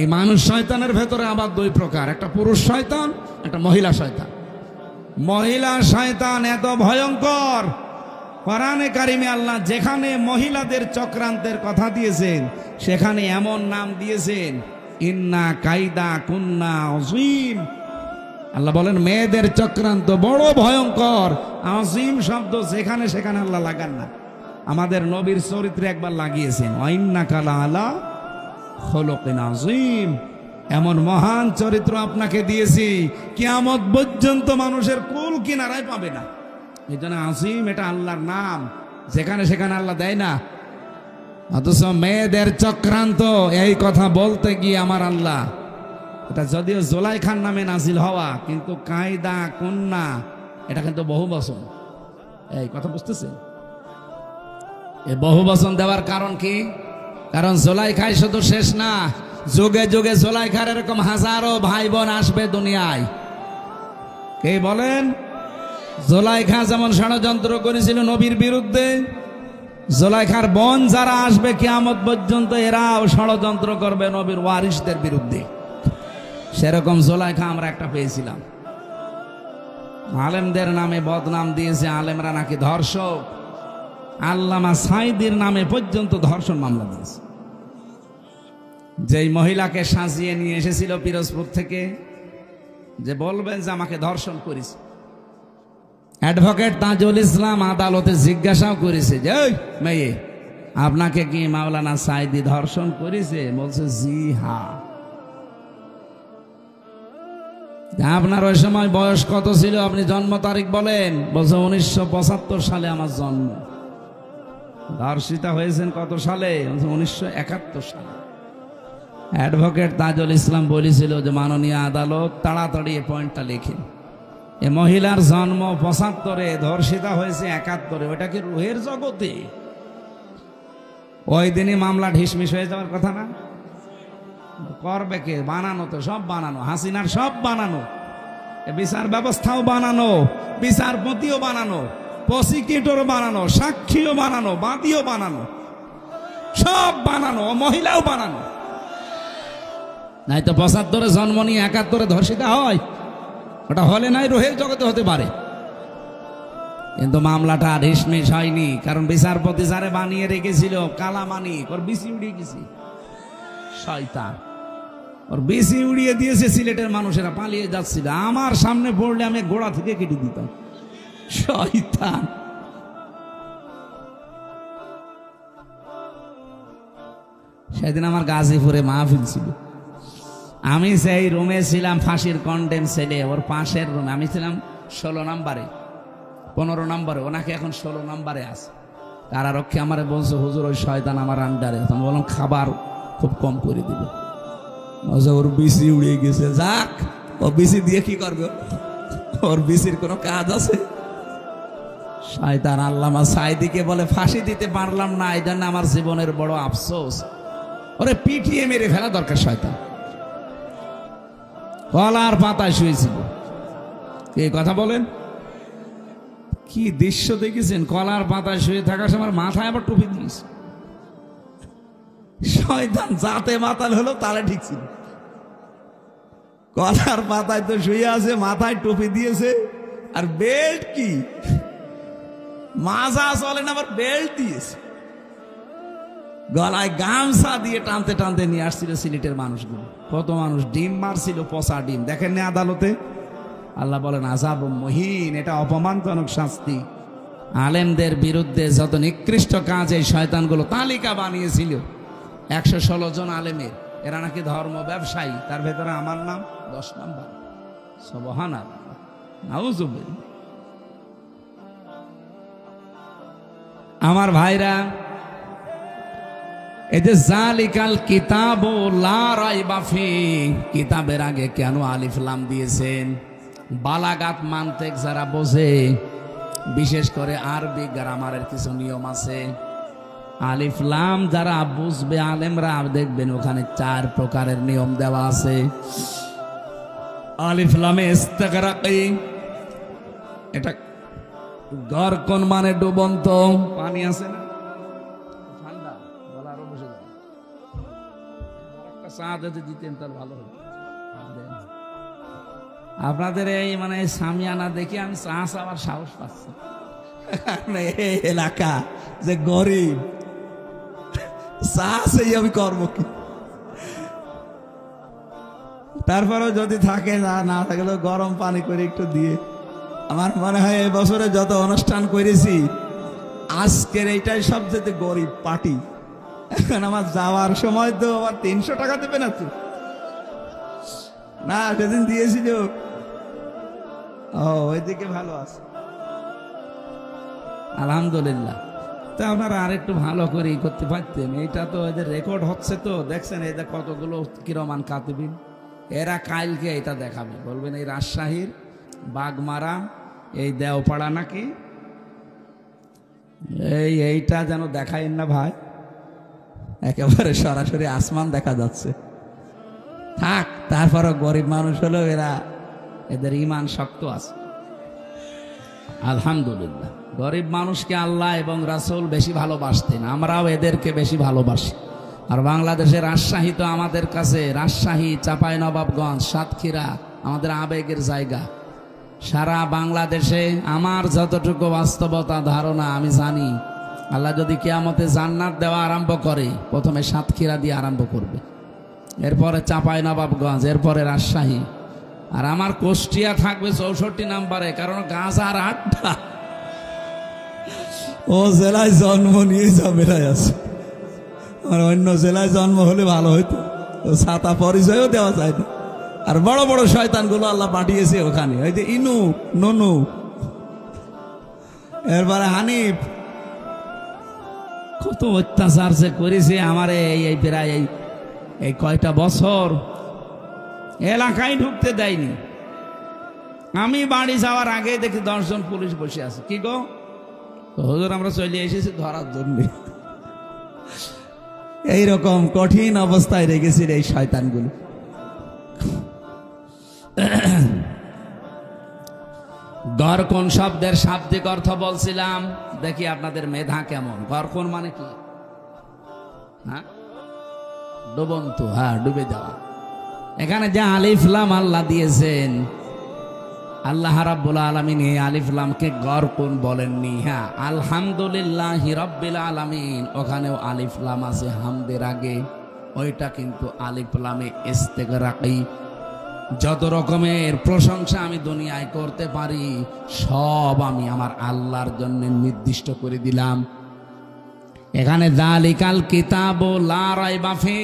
এই মানুষ শয়তানের ভেতরে আবার 2 প্রকার, একটা পুরুষ শয়তান, একটা মহিলা শয়তান। মহিলা শয়তান এত ভয়ঙ্কর, কোরআনে কারিমে আল্লাহ যেখানে মহিলাদের চক্রান্তের কথা দিয়েছেন সেখানে এমন নাম দিয়েছেন, ইন্না কাইদা কুন্না আযীম। আল্লাহ বলেন মেয়েদের চক্রান্ত বড় ভয়ঙ্কর। আযীম শব্দ যেখানে সেখানে আল্লাহ লাগান না, আমাদের নবীর চরিত্রে একবার লাগিয়েছেন, ওয়াইন্নাকা লাআলা খুলুকিন আযীম। এমন মহান চরিত্র আপনাকে দিয়েছি কিয়ামত পর্যন্ত মানুষের কুল কিনারায় পাবে না। এই জন্য আযীম এটা আল্লাহর নাম, যেখানে সেখানে আল্লাহ দেয় না। অথচ মেয়েদের চক্রান্ত এই কথা বলতে গিয়ে আমার আল্লাহ, এটা যদিও জুলাইখার নামে নাজিল হওয়া, কিন্তু কায়দা কন্যা এটা কিন্তু বহু বচন। এই কথা বুঝতেছেন? এই বহু বচন দেওয়ার কারণ কি? কারণ জুলাইখাই শুধু শেষ না, যুগে যুগে জুলাইখার এরকম হাজারো ভাই বোন আসবে দুনিয়ায়। কে বলেন? জুলাইখা যেমন ষড়যন্ত্র করেছিল নবীর বিরুদ্ধে, জুলাইখার বোন যারা আসবে কিয়ামত পর্যন্ত এরাও ষড়যন্ত্র করবে নবীর ওয়ারিসদের বিরুদ্ধে। সেরকম জুলাইখা আমরা একটা পেয়েছিলাম। আলেমদের নামে বদনাম দিয়েছে, আলেমরা নাকি ধর্ষক। আল্লামা সাইদির নামে পর্যন্ত ধর্ষণ মামলা দিয়েছে। যেই মহিলাকে সাজিয়ে নিয়ে এসেছিল পিরোজপুর থেকে, যে বলবেন যে আমাকে ধর্ষণ করেছে, অ্যাডভোকেট তাজুল ইসলাম আদালতে জিজ্ঞাসাও করেছে যে ওই মেয়ে, আপনাকে কি মাওলানা সাইদি ধর্ষণ করেছে? বলছে জি হ্যাঁ। আপনার ওই সময় বয়স কত ছিল? আপনি জন্ম তারিখ বলেন। বলছে 1975 সালে আমার জন্ম। ধর্ষিতা হয়েছেন কত সালে? 1971 সালে। অ্যাডভোকেট তাজুল ইসলাম বলেছিল যে মাননীয় আদালত তাড়াতাড়ি এই পয়েন্টটা লিখেন, এ মহিলার জন্ম 75-এ, ধর্ষিতা হয়েছে 71-এ, ওটা কি রুহের জগতে? ওই দিনই মামলা ঢিসমিস হয়ে যাওয়ার কথা না? করবে কে? বানানো তো, সব বানানো, হাসিনার সব বানানো, বিচার ব্যবস্থাও বানানো, বিচারপতিও বানানো, প্রসিকিউটর বানানো, সাক্ষীও বানানো, বাদীও বানানো, সব বানানো, মহিলাও বানানো। নাই তো 75-এ জন্ম নিয়ে 71-এ ধর্ষিতা হয়? ওটা হলে নাই রোহের জগতে হতে পারে, কিন্তু মামলাটা ঢিসমিস হয়নি, কারণ বিচারপতি যারে বানিয়ে রেখেছিল কালামানিক, ওর বিসি উড়িয়ে গেছে শয়তান, ওর বিসি উড়িয়ে দিয়েছে। সিলেটের মানুষেরা পালিয়ে যাচ্ছিল, আমার সামনে পড়লে আমি গোড়া থেকে কেটে দিতাম, শয়তান। সেদিন আমার গাজীপুরে মাহফিল ছিল, আমি সেই রুমে ছিলাম, ফাঁসির কন্ডেম ছেলে, ওর পাশের রুমে আমি ছিলাম 16 নম্বরে, 15 নম্বরে, ওনাকে এখন 16 নম্বরে আছে। কারারক্ষী আমারে বলছে, হুজুর ওই শয়তান আমার আন্ডারে। আমি বললাম খাবার খুব কম করে দিবে, ওর বিসি উড়িয়ে গেছে। যাক, ও বিসি দিয়ে কি করবে? ওর বিসির কোনো কাজ আছে? শয়তান। আল্লামা সাইদিকে বলে ফাঁসি দিতে পারলাম না, এই জন্য আমার জীবনের বড় আফসোস। ওরে পিটিয়ে মেরে ফেলা দরকার। শয়তান কলার পাতায় শুয়েছিল, এই কথা বলেন, কি দৃশ্য দেখেছেন? কলার পাতায় শুয়ে থাকার সময় মাথায় আবার টুপি দিয়েছে। শয়তান যাতে মাতাল হলো তাহলে ঠিক ছিল। কলার পাতায় তো শুয়ে আছে, মাথায় টুপি দিয়েছে, আর বেল্ট কি মাজা চলে না, আবার বেল্ট দিয়েছে, গলায় গামছা দিয়ে টানতে টানতে নিয়ে আসছিল সিলেটের মানুষগুলো। কত মানুষ ডিম মারছিল, পচা ডিম, দেখেন না আদালতে? আল্লাহ বলেন আযাব মুহিন, এটা অপমানজনক শাস্তি। আলেমদের বিরুদ্ধে যত নিকৃষ্ট কাজ এই শয়তানগুলো তালিকা বানিয়েছিল, 116 জন আলেমের, এরা নাকি ধর্ম ব্যবসায়ী, তার ভেতরে আমার নাম 10 নম্বর। সুবহানাল্লাহ, নাউযুবিল্লাহ। আমার ভাইরা, এই যে জালিকাল কিতাব লা রাইবা ফি, কিতাবের আগে কেন আলিফ লাম দিয়েছেন? বালাগাত মানতেক যারা বোঝে, বিশেষ করে আরবি গ্রামারের কিছু নিয়ম আছে, আলিফ লাম যারা বুঝবে আলেমরা দেখবেন ওখানে 4 প্রকারের নিয়ম দেওয়া আছে। আলিফ লামে ইস্তিগরাকি, এটা গরকন মানে ডুবন্ত পানি আছে না, ঠান্ডা, গলা আরো বসে যাবে, একটা চা যদি দিতেন তাহলে ভালো হতো। আপনাদের এই মানে সামিয়ানা দেখে আমি চা চাওয়ার সাহস পাচ্ছি, এই এলাকা যে গরিব, চা সেই আমি করবো কি? তারপরেও যদি থাকে, না থাকলেও গরম পানি করে একটু দিয়ে। আমার মনে হয় এই বছরে যত অনুষ্ঠান করেছি, আজকের এইটাই সবচেয়ে গরিব পার্টি। এখন আমার যাওয়ার সময় তো আবার 300 টাকা দেবে না তো? না, সেদিন দিয়েছিল। ও, ওইদিকে ভালো আছে, আলহামদুলিল্লাহ। তা আপনারা আরেকটু ভালো করে করতে পারতেন। এইটা তো এদের রেকর্ড হচ্ছে, তো দেখছেন এদের কতগুলো কিরমান কাতিবিন, এরা কালকে এটা দেখাবে, বলবেন এই রাজশাহীর বাগমারা, এই দেওপাড়া নাকি এইটা যেন দেখাইন না ভাই, একেবারে সরাসরি আসমান দেখা যাচ্ছে। থাক, তারপরও গরিব মানুষ হলেও এদের ইমান শক্ত আছে, আলহামদুলিল্লাহ। গরিব মানুষকে আল্লাহ এবং রাসূল বেশি ভালোবাসতেন, আমরাও এদেরকে বেশি ভালোবাসি। আর বাংলাদেশের রাজশাহী তো আমাদের কাছে, রাজশাহী, চাঁপাইনবাবগঞ্জ, সাতক্ষীরা আমাদের আবেগের জায়গা। সারা বাংলাদেশে আমার যতটুকু বাস্তবতা ধারণা আমি জানি, আল্লাহ যদি কিয়ামতে জান্নাত দেওয়া আরম্ভ করে, প্রথমে সাতক্ষীরা দিয়ে আরম্ভ করবে, এরপরে চাঁপাইনবাবগঞ্জ, এরপরে রাজশাহী, আর আমার কুষ্টিয়া থাকবে 64 নম্বরে, কারণ গাঁজার আড্ডা। ও জেলায় জন্ম নিয়ে ঝামেলায় আছে, আর অন্য জেলায় জন্ম হলে ভালো হইতো, ছাতা পরিচয়ও দেওয়া যায় না। আর বড় বড় শয়তানগুলো আল্লাহ পাঠিয়েছে ওখানে, ওই যে ইনু, ননু, এরপরে হানিফ, কত অত্যাচার যে করেছে আমার এই প্রায় এই কয়টা বছর এলাকায় ঢুকতে দেয়নি। আমি বাড়ি যাওয়ার আগে দেখি 10 জন পুলিশ বসে আছে। কি গো হুজুর, আমরা চলে এসেছি ধরার জন্য। এইরকম কঠিন অবস্থায় রেখেছিল এই শয়তানগুলো। গরকন শব্দের শাব্দিক অর্থ বলছিলাম, দেখি আপনাদের মেধা কেমন। গরকন মানে কি? হ্যাঁ, ডুবন্ত, হ্যাঁ ডুবে যাওয়া। এখানে যে আলিফ লাম আল্লাহ দিয়েছেন, আল্লাহ রাব্বুল আলামিন এই আলিফ লামকে গরকন বলেননি। হ্যাঁ, আলহামদুলিল্লাহি রাব্বিল আলামিন, ওখানেও আলিফ লাম আছে হামদের আগে, ওইটা কিন্তু আলিফ লামে ইস্তেগরাকি। যত রকমের প্রশংসা আমি দুনিয়ায় করতে পারি সব আমি আমার আল্লাহর জন্য নির্দিষ্ট করে দিলাম। এখানে যালিকাল কিতাবু লা রাইবা ফি,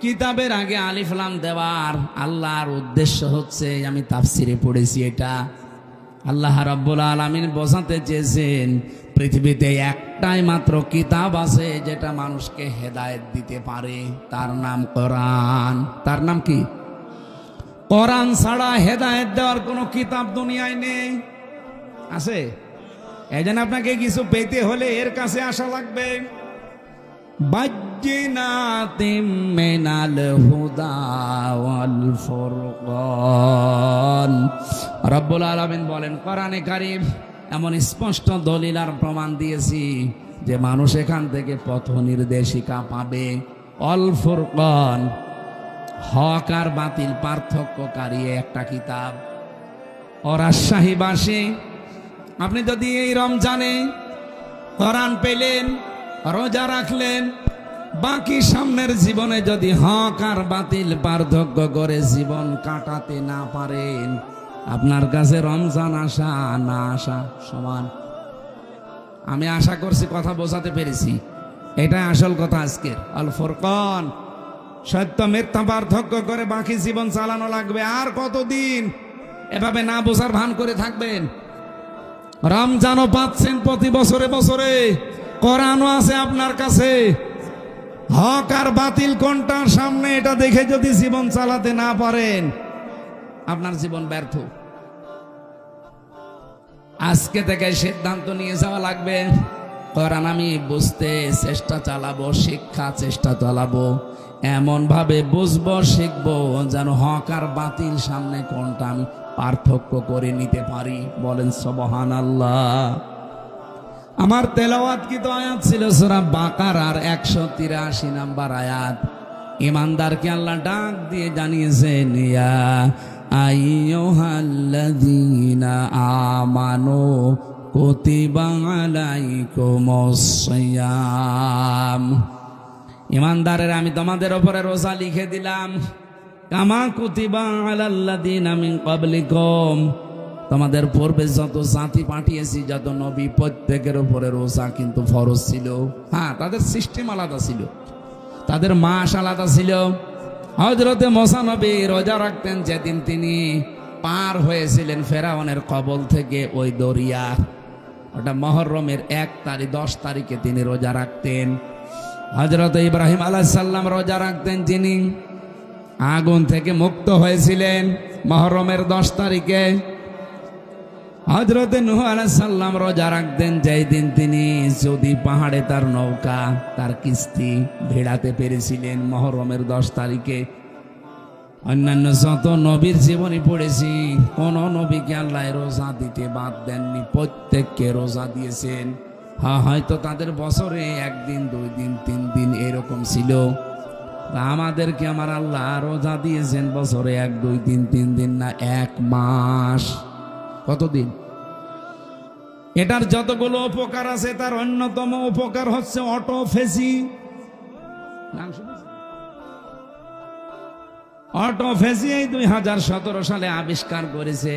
কিতাবের আগে আলিফ লাম দেওয়ার আল্লাহর উদ্দেশ্য হচ্ছে, আমি তাফসিরে পড়েছি, এটা আল্লাহ রাব্বুল আলামিন বোঝাতে চেয়েছেন পৃথিবীতে একটাই মাত্র কিতাব আছে যেটা মানুষকে হেদায়েত দিতে পারে, তার নাম কোরআন। তার নাম কি? কোরআন ছাড়া হেদায়েত দেওয়ার কোনো কিতাব দুনিয়ায় নেই। আছে? এই জন্য আপনাকে কিছু পেতে হলে এর কাছে আসা লাগবে। বাজ্জিনাতিম মিনাল হুদা ওয়াল ফুরকান, রব্বুল আলামিন বলেন কোরআনে কারীম এমন স্পষ্ট দলিল আর প্রমাণ দিয়েছি যে মানুষ এখান থেকে পথ নির্দেশিকা পাবে। অল ফুরকান, হক আর বাতিল পার্থক্যকারী একটা কিতাব। ও রাজশাহীবাসী, আপনি যদি এই রমজানে কোরআন পেলেন, রোজা রাখলেন, বাকি সামনের জীবনে যদি হক আর বাতিল পার্থক্য করে জীবন কাটাতে না পারেন, আপনার কাছে রমজান আসা না আসা সমান। আমি আশা করছি কথা বোঝাতে পেরেছি। এটাই আসল কথা আজকের। আল ফুরকান, সত্য মিথ্যা পার্থক্য করে বাকি জীবন চালানো লাগবে। আর কতদিন এভাবে না বোঝার ভান করে থাকবেন? রমজানও পাচ্ছেন প্রতি বছরে বছরে, কোরআনও আছে আপনার কাছে। হক আর বাতিল কোনটার সামনে এটা দেখে যদি জীবন চালাতে না পারেন, আপনার জীবন ব্যর্থ। আজকে থেকে সিদ্ধান্ত নিয়ে যাওয়া লাগবে, কোরআন আমি বুঝতে চেষ্টা চালাবো, শিক্ষা চেষ্টা চালাবো, এমন ভাবে বুঝবো শিখবো যেন হক আর বাতিল সামনে কোনটা আমি পার্থক্য করে নিতে পারি। বলেন সুবহানাল্লাহ। আমার তেলাওয়াতকৃত আয়াত ছিল সূরা বাকারার 183 নম্বর আয়াত। ইমানদারকে আল্লাহ ডাক দিয়ে জানিয়েছেন, ইয়া আইয়ুহাল্লাযীনা আমানু কুতিবা আলাইকুমুস সিয়াম, ইমানদারের আমি তোমাদের উপরে রোজা লিখে দিলাম, কামা কুতিবা আলাল্লাযীনা মিন ক্বাবলিকুম, তোমাদের পূর্বে যত জাতি পাঠিয়েছি, যত নবী, প্রত্যেকের উপরে রোজা কিন্তু ফরজ ছিল। হ্যাঁ, তাদের সিস্টেম আলাদা ছিল, তাদের মাস আলাদা ছিল। হযরতে মুসা নবী রোজা রাখতেন যেদিন তিনি পার হয়েছিলেন ফেরাউনের কবল থেকে ওই দরিয়া, ওটা মুহররমের 10 তারিখে তিনি রোজা রাখতেন। হযরত ইব্রাহিম আলাইহিস সালাম রোজা রাখতেন, যিনি আগুন থেকে মুক্ত হয়েছিলেন মুহররমের 10 তারিখে। হযরত নূহ আলাইহিস সালাম রোজা রাখতেন যেই দিন তিনি যদি পাহাড়ে তার নৌকা, তার কিস্তি ভিড়াতে পেরেছিলেন মুহররমের 10 তারিখে। অন্যান্য যত নবীর জীবনী পড়েছি, কোন নবীকে আল্লাহ রোজা দিতে বাদ দেননি, প্রত্যেককে রোজা দিয়েছেন। হ্যাঁ, হয়তো তাদের বছরে 1 দিন 2 দিন 3 দিন এরকম ছিল, আমাদেরকে আমার আল্লাহ রোজা দিয়েছেন বছরে 1 2 3 3 দিন না, 1 মাস। কতদিন? এটার যতগুলো উপকার আছে তার অন্যতম উপকার হচ্ছে অটোফেজি। নাম শুনেছেন? অটোফেজি এই 2017 সালে আবিষ্কার করেছে।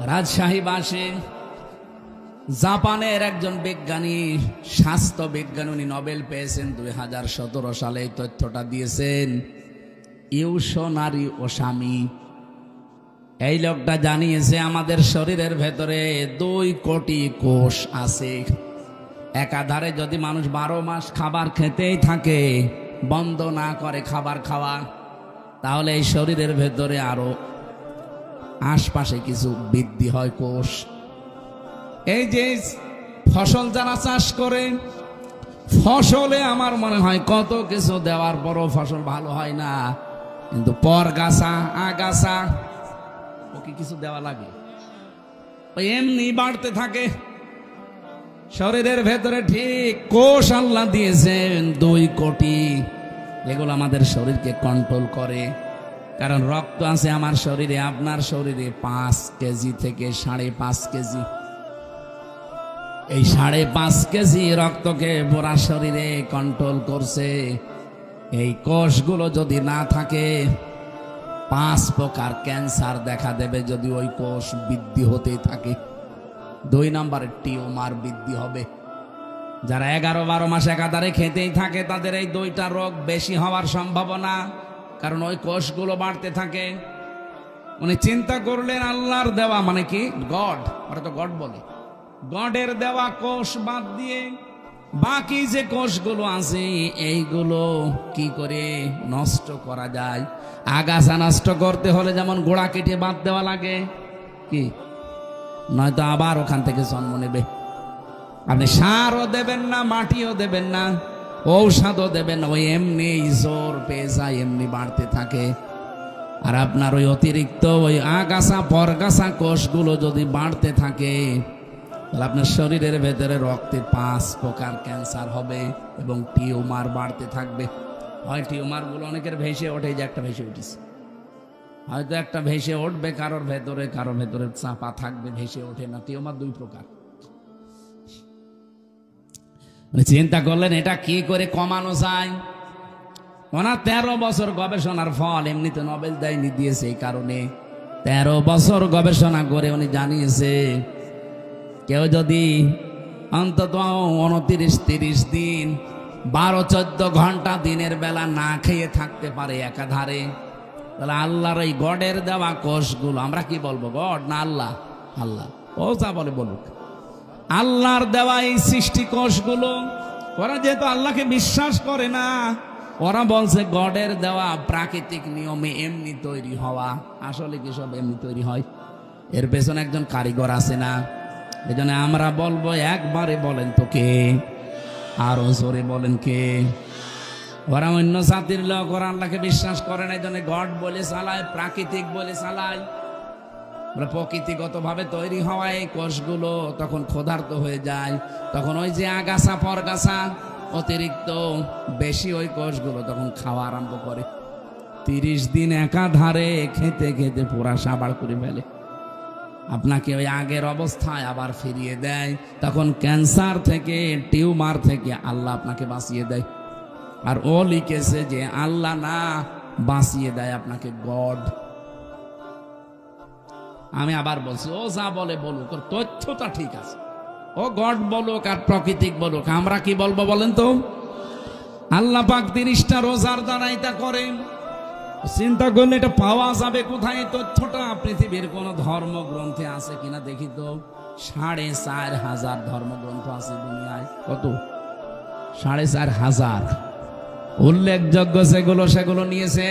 রাজশাহীবাসী জাপানের একজন বিজ্ঞানী, স্বাস্থ্য বিজ্ঞানী, উনি নোবেল পেয়েছেন 2017 সালে। এই তথ্যটা দিয়েছেন ইউশোনারি ওসামি। এই লোকটা জানিয়েছে আমাদের শরীরের ভেতরে 2 কোটি কোষ আছে। একাধারে যদি মানুষ 12 মাস খাবার খেতেই থাকে, বন্ধ না করে খাবার খাওয়া, তাহলে এই শরীরের ভেতরে আরো আশপাশে কিছু বৃদ্ধি হয় কোষ। এই যে ফসল যারা চাষ করে, ফসলে আমার মনে হয় কত কিছু দেওয়ার পরও ফসল ভালো হয় না, কিন্তু পরগাছা আগাছা ওকে কিছু দেওয়া লাগে, ওই এমনি বাড়তে থাকে শরীরের ভেতরে। ঠিক কোষ আল্লাহ দিয়েছেন 2 কোটি। এগুলো আমাদের শরীরকে কন্ট্রোল করে। কারণ রক্ত আছে আমার শরীরে, আপনার শরীরে 5 কেজি থেকে 5.5 কেজি। এই 5.5 কেজি রক্তকে পুরা শরীরে কন্ট্রোল করছে। এই কোষগুলো যদি না থাকে, 5 প্রকার ক্যান্সার দেখা দেবে যদি ওই কোষ বৃদ্ধি হতে থাকে। 2 নম্বরে টিউমার বৃদ্ধি হবে। যারা 11-12 মাস একাধারে খেতেই থাকে, তাদের এই 2টা রোগ বেশি হওয়ার সম্ভাবনা, কারণ ওই কোষগুলো বাড়তে থাকে। উনি চিন্তা করলেন আল্লাহর দেওয়া, মানে কি গড, ওরা তো গড বলে, গডের দেওয়া কোষ বাদ দিয়ে বাকি যে কোষগুলো আছে এইগুলো কি করে নষ্ট করা যায়। আগাছা নষ্ট করতে হলে যেমন গোড়া কেটে বাদ দেওয়া লাগে, কি নয়তো আবার ওখান থেকে জন্ম নেবে। আপনি সারও দেবেন না, মাটিও দেবেন না, ঔষধও দেবেন না, ওই এমনি জোর পেয়ে যায়, এমনি বাড়তে থাকে। আর আপনার ওই অতিরিক্ত ওই আগাছা পরগাছা কোষগুলো যদি বাড়তে থাকে, তাহলে আপনার শরীরের ভেতরে রক্তে 5 প্রকার ক্যান্সার হবে এবং টিউমার বাড়তে থাকবে। হয় টিউমারগুলো অনেকের ভেসে ওঠে, যে একটা ভেসে উঠেছে, হয়তো একটা ভেসে উঠবে কারোর ভেতরে, কারোর ভেতরে চাপা থাকবে, ভেসে ওঠে না। টিউমার 2 প্রকার। চিন্তা করলেন এটা কি করে কমানো যায়। ওনার 13 বছর গবেষণার ফল, এমনিতে নোবেল দেয়নি, দিয়েছে এই কারণে। 13 বছর গবেষণা করে উনি জানিয়েছে কেউ যদি অন্তত 29-30 দিন 12-14 ঘন্টা দিনের বেলা না খেয়ে থাকতে পারে একাধারে, তাহলে আল্লাহর এই গডের দেওয়া কোষগুলো, আমরা কি বলবো গড না আল্লাহ? আল্লাহ। ও যা বলে বলুক, আল্লাহর দেওয়া এই সৃষ্টি কোষগুলো, ওরা যেহেতু আল্লাহকে বিশ্বাস করে না, ওরা বলছে গডের দেওয়া প্রাকৃতিক নিয়মে এমনি তৈরি হওয়া। আসলে কি সব এমনি তৈরি হয়? এর পেছনে একজন কারিগর আছে না? এই জন্য আমরা বলবো, একবারে বলেন তো কে, আরো জোরে বলেন কে। ওরা অন্য জাতির লোক, ওরা আল্লাহকে বিশ্বাস করে না, এই জন্য গড বলে চালায়, প্রাকৃতিক বলে চালায়। প্রকৃতিগত ভাবে তৈরি হওয়া এই কোষগুলো তখন ক্ষুধার্ত হয়ে যায়, তখন ওই যে আগাছা পরগাছা অতিরিক্ত বেশি ওই কোষগুলো তখন খাওয়া আরম্ভ করে। 30 দিন একাধারে খেতে খেতে পুরা সাবাড় করে ফেলে, আপনাকে ওই আগের অবস্থায় আবার ফিরিয়ে দেয়। তখন ক্যান্সার থেকে, টিউমার থেকে আল্লাহ আপনাকে বাঁচিয়ে দেয়। আর ও লিখেছে যে আল্লাহ না, বাঁচিয়ে দেয় আপনাকে গড। আমি আবার বলছি, ও যা বলে বলুক, ওর তথ্যটা ঠিক আছে। ও গড বলুক আর প্রাকৃতিক বলুক, আমরা কি বলবো বলেন তো? আল্লাহ পাক 30টা রোজার দ্বারা এটা করেন। চিন্তা করলে এটা পাওয়া যাবে কোথায়? তথ্যটা পৃথিবীর কোন ধর্মগ্রন্থে আছে কিনা দেখি তো। 4,500 ধর্মগ্রন্থ আছে দুনিয়ায়। কত? 4,500 উল্লেখযোগ্য সেগুলো নিয়েছে।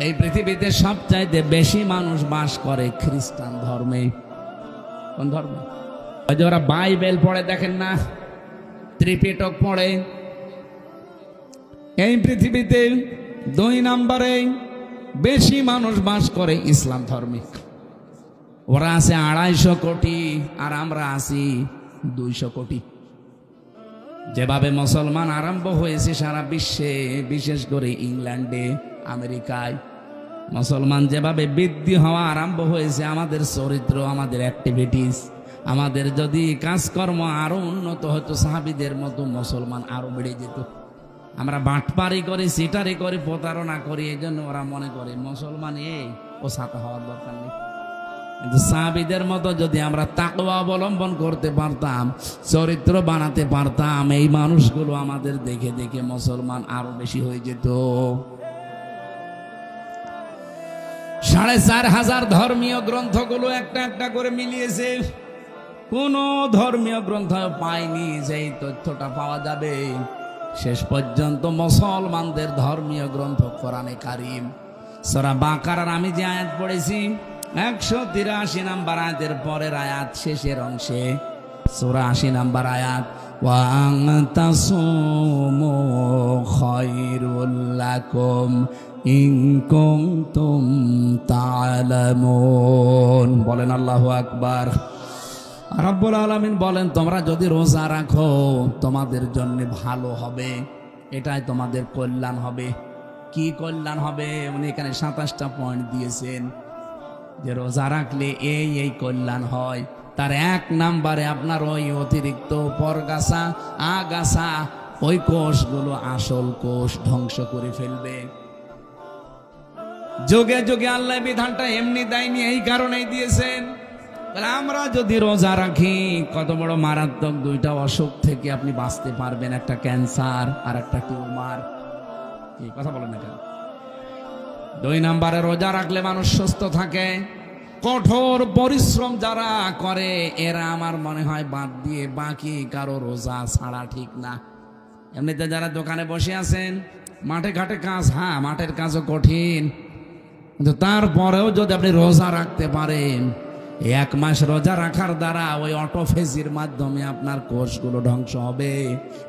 এই পৃথিবীতে সবচাইতে বেশি মানুষ বাস করে খ্রিস্টান ধর্মে। কোন ধর্মে? ওরা বাইবেল পড়ে, দেখেন না, ত্রিপিটক পড়ে। এই পৃথিবীতে 2 নম্বরে বেশি মানুষ বাস করে ইসলাম ধর্মে। ওরা আছে 250 কোটি আর আমরা আছি 200 কোটি। যেভাবে মুসলমান আরম্ভ হয়েছে সারা বিশ্বে, বিশেষ করে ইংল্যান্ডে, আমেরিকায়, মুসলমান যেভাবে বৃদ্ধি হওয়া আরম্ভ হয়েছে, আমাদের চরিত্র, আমাদের অ্যাক্টিভিটিস, আমাদের যদি কাজকর্ম আরো উন্নত হতো, সাহাবীদের মতো মুসলমান আরো বেড়ে যেত। আমরা বাটপারি করি, সিটারি করি, প্রতারণা করি, এই জন্য ওরা মনে করে মুসলমান এই ও সাথে হওয়ার দরকার নেই। কিন্তু সাহাবীদের মতো যদি আমরা তাকওয়া অবলম্বন করতে পারতাম, চরিত্র বানাতে পারতাম, এই মানুষগুলো আমাদের দেখে দেখে মুসলমান আরো বেশি হয়ে যেত। 4500 ধর্মীয় গ্রন্থগুলো একটা একটা করে মিলিয়েছে, কোন ধর্মীয় গ্রন্থ পায়নি যে এই তথ্যটা পাওয়া যাবে। শেষ পর্যন্ত মুসলমানদের ধর্মীয় গ্রন্থ কোরআনে কারীম। সূরা বাকারার আমি যে আয়াত পড়েছি 183 নম্বর আয়াতের পরের আয়াত শেষের অংশে, সূরা 80 নম্বর আয়াত, ওয়া আনতাসুমু খায়রুল লাকুম ইন কুনতুম তা'লামুন। বলেন আল্লাহু আকবার। রব্বুল আলামিন বলেন, তোমরা যদি রোজা রাখো তোমাদের জন্য ভালো হবে, এটাই তোমাদের কল্যাণ হবে। কি কল্যাণ হবে? উনি এখানে 27টা পয়েন্ট দিয়েছেন যে রোজা রাখলে এই এই কল্যাণ হয়। তার 1 নম্বরে আপনার ওই অতিরিক্ত পরগাছা আগাছা ওই কোষগুলো আসল কোষ ধ্বংস করে ফেলবে। যুগে যুগে আল্লাহ বিধানটা এমনি দেয়নি, এই কারণেই দিয়েছেন। আমরা যদি রোজা রাখি কত বড় মারাত্মক 2টা অসুখ থেকে আপনি বাঁচতে পারবেন, একটা ক্যান্সার আর একটা টিউমার। এই কথা বলেন না কেন? 2 নম্বরে রোজা রাখলে মানুষ সুস্থ থাকে। কঠোর পরিশ্রম যারা করে এরা আমার মনে হয় বাদ দিয়ে বাকি কারো রোজা ছাড়া ঠিক না। এমনিতে যারা দোকানে বসে আছেন, মাঠে ঘাটে কাজ, হ্যাঁ মাঠের কাজও কঠিন, কিন্তু তারপরেও যদি আপনি রোজা রাখতে পারেন, 1 মাস রোজা রাখার দ্বারা ওই অটোফেজির মাধ্যমে আপনার কোষগুলো ধ্বংস হবে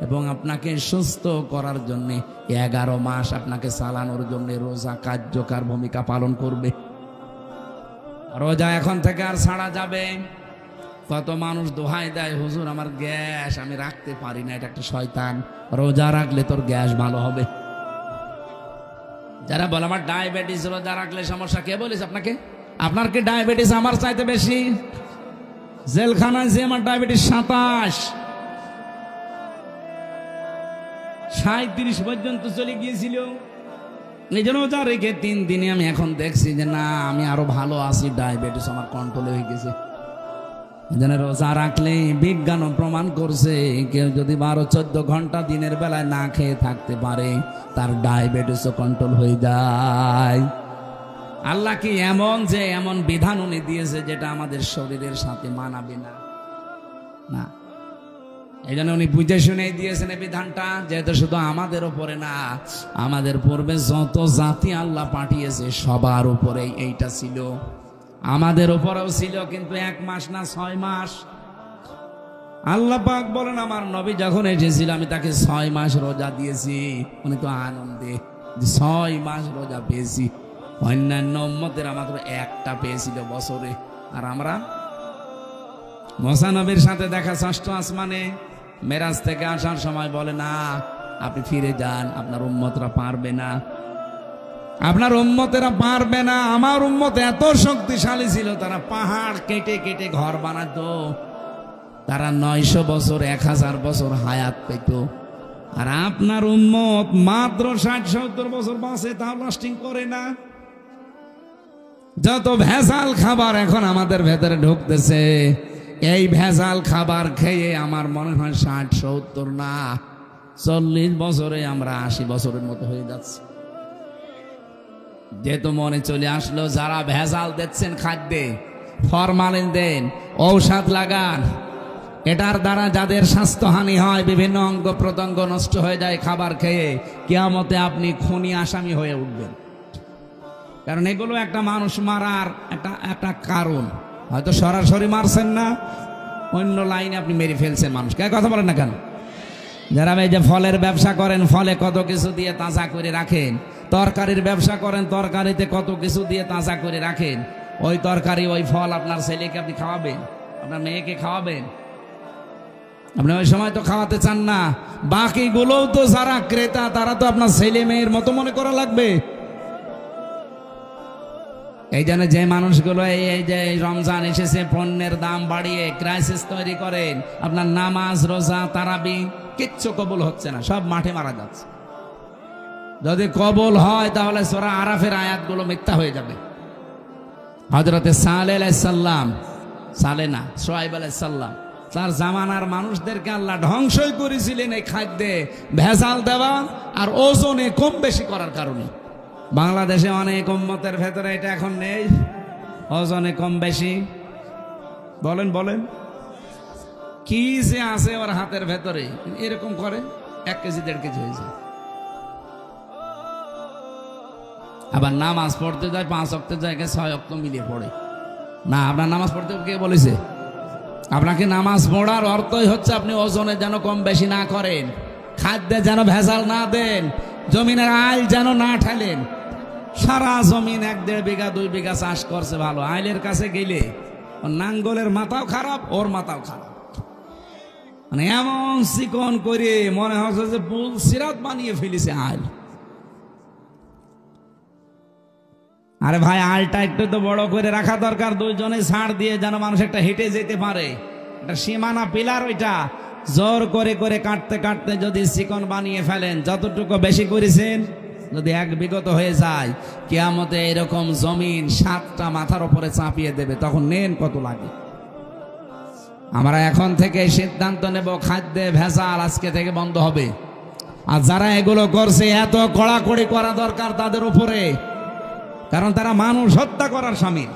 এবং আপনাকে সুস্থ করার জন্য 11 মাস আপনাকে চালানোর জন্য রোজা কার্যকর ভূমিকা পালন করবে। রোজা এখন থেকে আর ছাড়া যাবে। কত মানুষ দোহাই দেয়, হুজুর আমার গ্যাস, আমি রাখতে পারি না, এটা একটা শয়তান। রোজা রাখলে তোর গ্যাস ভালো হবে। যারা বলে আমার ডায়াবেটিস, রোজা রাখলে সমস্যা, কে বলিস আপনাকে? আপনার কি ডায়াবেটিস আমার চাইতে বেশি? জেলখানায় যে আমার ডায়াবেটিস 37 পর্যন্ত চলে গিয়েছিল। এই জন্য রোজা রেখে 3 দিনে আমি এখন দেখছি যে না, আমি আরো ভালো আছি, ডায়াবেটিস আমার কন্ট্রোলে হয়ে গেছে। এই জন্য রোজা রাখলে বিজ্ঞানও প্রমাণ করছে কেউ যদি 12-14 ঘন্টা দিনের বেলায় না খেয়ে থাকতে পারে তার ডায়াবেটিসও কন্ট্রোল হয়ে যায়। আল্লাহ কি এমন যে এমন বিধান উনি দিয়েছে যেটা আমাদের শরীরের সাথে মানাবে না? না, এই জন্য উনি বুঝে শুনে দিয়েছেন এই বিধানটা, যেহেতু শুধু আমাদের উপরে না, আমাদের পূর্বে যত জাতি আল্লাহ পাঠিয়েছে সবার উপরে এইটা ছিল, আমাদের উপরেও ছিল, কিন্তু 1 মাস না 6 মাস। আল্লাহ পাক বলেন আমার নবী যখন এসেছিল আমি তাকে 6 মাস রোজা দিয়েছি। উনি তো আনন্দে 6 মাস রোজা পেয়েছি। অন্যান্য উম্মতেরা মাত্র 1টা পেয়েছিল বছরে। আর আমরা মুসা নবীর সাথে দেখা 6ষ্ঠ আসমানে মেরাজ থেকে আসার সময় বলে না, আপনি ফিরে যান, আপনার উম্মতরা পারবে না, আপনার উম্মতেরা পারবে না। আমার উম্মত এত শক্তিশালী ছিল, তারা পাহাড় কেটে কেটে ঘর বানাতো, তারা 900 বছর 1000 বছর হায়াত পেত। আর আপনার উম্মত মাত্র 60-70 বছর বাঁচে, তাও লাস্টিং করে না। যত ভেজাল খাবার এখন আমাদের ভেতরে ঢুকতেছে, এই ভেজাল খাবার খেয়ে আমার মনে হয় 60-70 না 40 বছরে আমরা 80 বছরের মতো হয়ে যাচ্ছি। যেহেতু মনে চলে আসলো যারা ভেজাল দিচ্ছেন খাদ্যে, ফরমালিন দেন, ঔষধ লাগান, এটার দ্বারা যাদের স্বাস্থ্যহানি হয়, বিভিন্ন অঙ্গ প্রত্যঙ্গ নষ্ট হয়ে যায় খাবার খেয়ে, কিয়ামতে আপনি খুনি আসামি হয়ে উঠবেন। কারণ এগুলো একটা মানুষ মারার একটা কারণ। হয়তো সরাসরি মারছেন না, অন্য লাইনে আপনি মেরে ফেলছেন মানুষকে। কথা বলেন না কেন? যারা এই যে ফলের ব্যবসা করেন, ফলে কত কিছু দিয়ে তাজা করে রাখেন, তরকারির ব্যবসা করেন, তরকারিতে কত কিছু দিয়ে তাজা করে রাখেন, ওই তরকারি ওই ফল আপনার ছেলেকে আপনি খাওয়াবেন, আপনার মেয়েকে খাওয়াবেন, আপনি ওই সময় তো খাওয়াতে চান না। বাকিগুলোও তো যারা ক্রেতা তারা তো আপনার ছেলে মেয়ের মতো মনে করা লাগবে। এই জন্য যে মানুষগুলো এই যে রমজান এসেছে পণ্যের দাম বাড়িয়ে ক্রাইসিস তৈরি করেন, আপনার নামাজ রোজা তারাবি কিচ্ছু কবুল হচ্ছে না, সব মাঠে মারা যাচ্ছে। যদি কবুল হয় তাহলে সূরা আরাফের আয়াতগুলো মিথ্যা হয়ে যাবে। হযরতে সালেহ আলাইহিস সালাম, সালেহ না, শুআয়ব আলাইহিস সালাম, তার জামানার মানুষদেরকে আল্লাহ ধ্বংসই করেছিলেন এই খাদ্যে ভেজাল দেওয়া আর ওজনে কম বেশি করার কারণে। বাংলাদেশে অনেক উম্মতের ভেতরে এটা এখন নেই, ওজনে কম বেশি। বলেন বলেন কি যে আছে ওর হাতের ভেতরে, এরকম করে 1 কেজি 1.5 কেজি হয়ে যায়। আবার নামাজ পড়তে যায় 5 ওয়াক্তের জায়গায় 6 ওয়াক্ত মিলিয়ে পড়ে। না, আপনার নামাজ পড়তে কে বলেছে? আপনাকে নামাজ পড়ার অর্থই হচ্ছে আপনি ওজনে যেন কম বেশি না করেন, খাদ্যে যেন ভেজাল না দেন, জমিনের আইল যেন না ঠেলেন। সারা জমিন 1-1.5 বিঘা 2 বিঘা চাষ করছে ভালো, আইলের কাছে গেলে ওর নাঙ্গলের মাথাও খারাপ, ওর মাথাও খারাপ, মানে এমন চিকন করে মনে হচ্ছে যে পুল সিরাত বানিয়ে ফেলেছে আইল। আরে ভাই, আলটা একটু তো বড় করে রাখা দরকার, 2 জনে ছাড় দিয়ে যেন মানুষ একটা হেঁটে যেতে পারে, একটা সীমানা পিলার। ওইটা জোর করে করে কাটতে কাটতে যদি চিকন বানিয়ে ফেলেন, যতটুকু বেশি করেছেন যদি 1 বিগত হয়ে যায়, কিয়ামতে এরকম জমিন 7টা মাথার উপরে চাপিয়ে দেবে, তখন নেন কত লাগে। আমরা এখন থেকে সিদ্ধান্ত নেব খাদ্যে ভেজাল আজকে থেকে বন্ধ হবে। আর যারা এগুলো করছে এত কড়াকড়ি করা দরকার তাদের উপরে, কারণ তারা মানুষ হত্যা করার শামিল।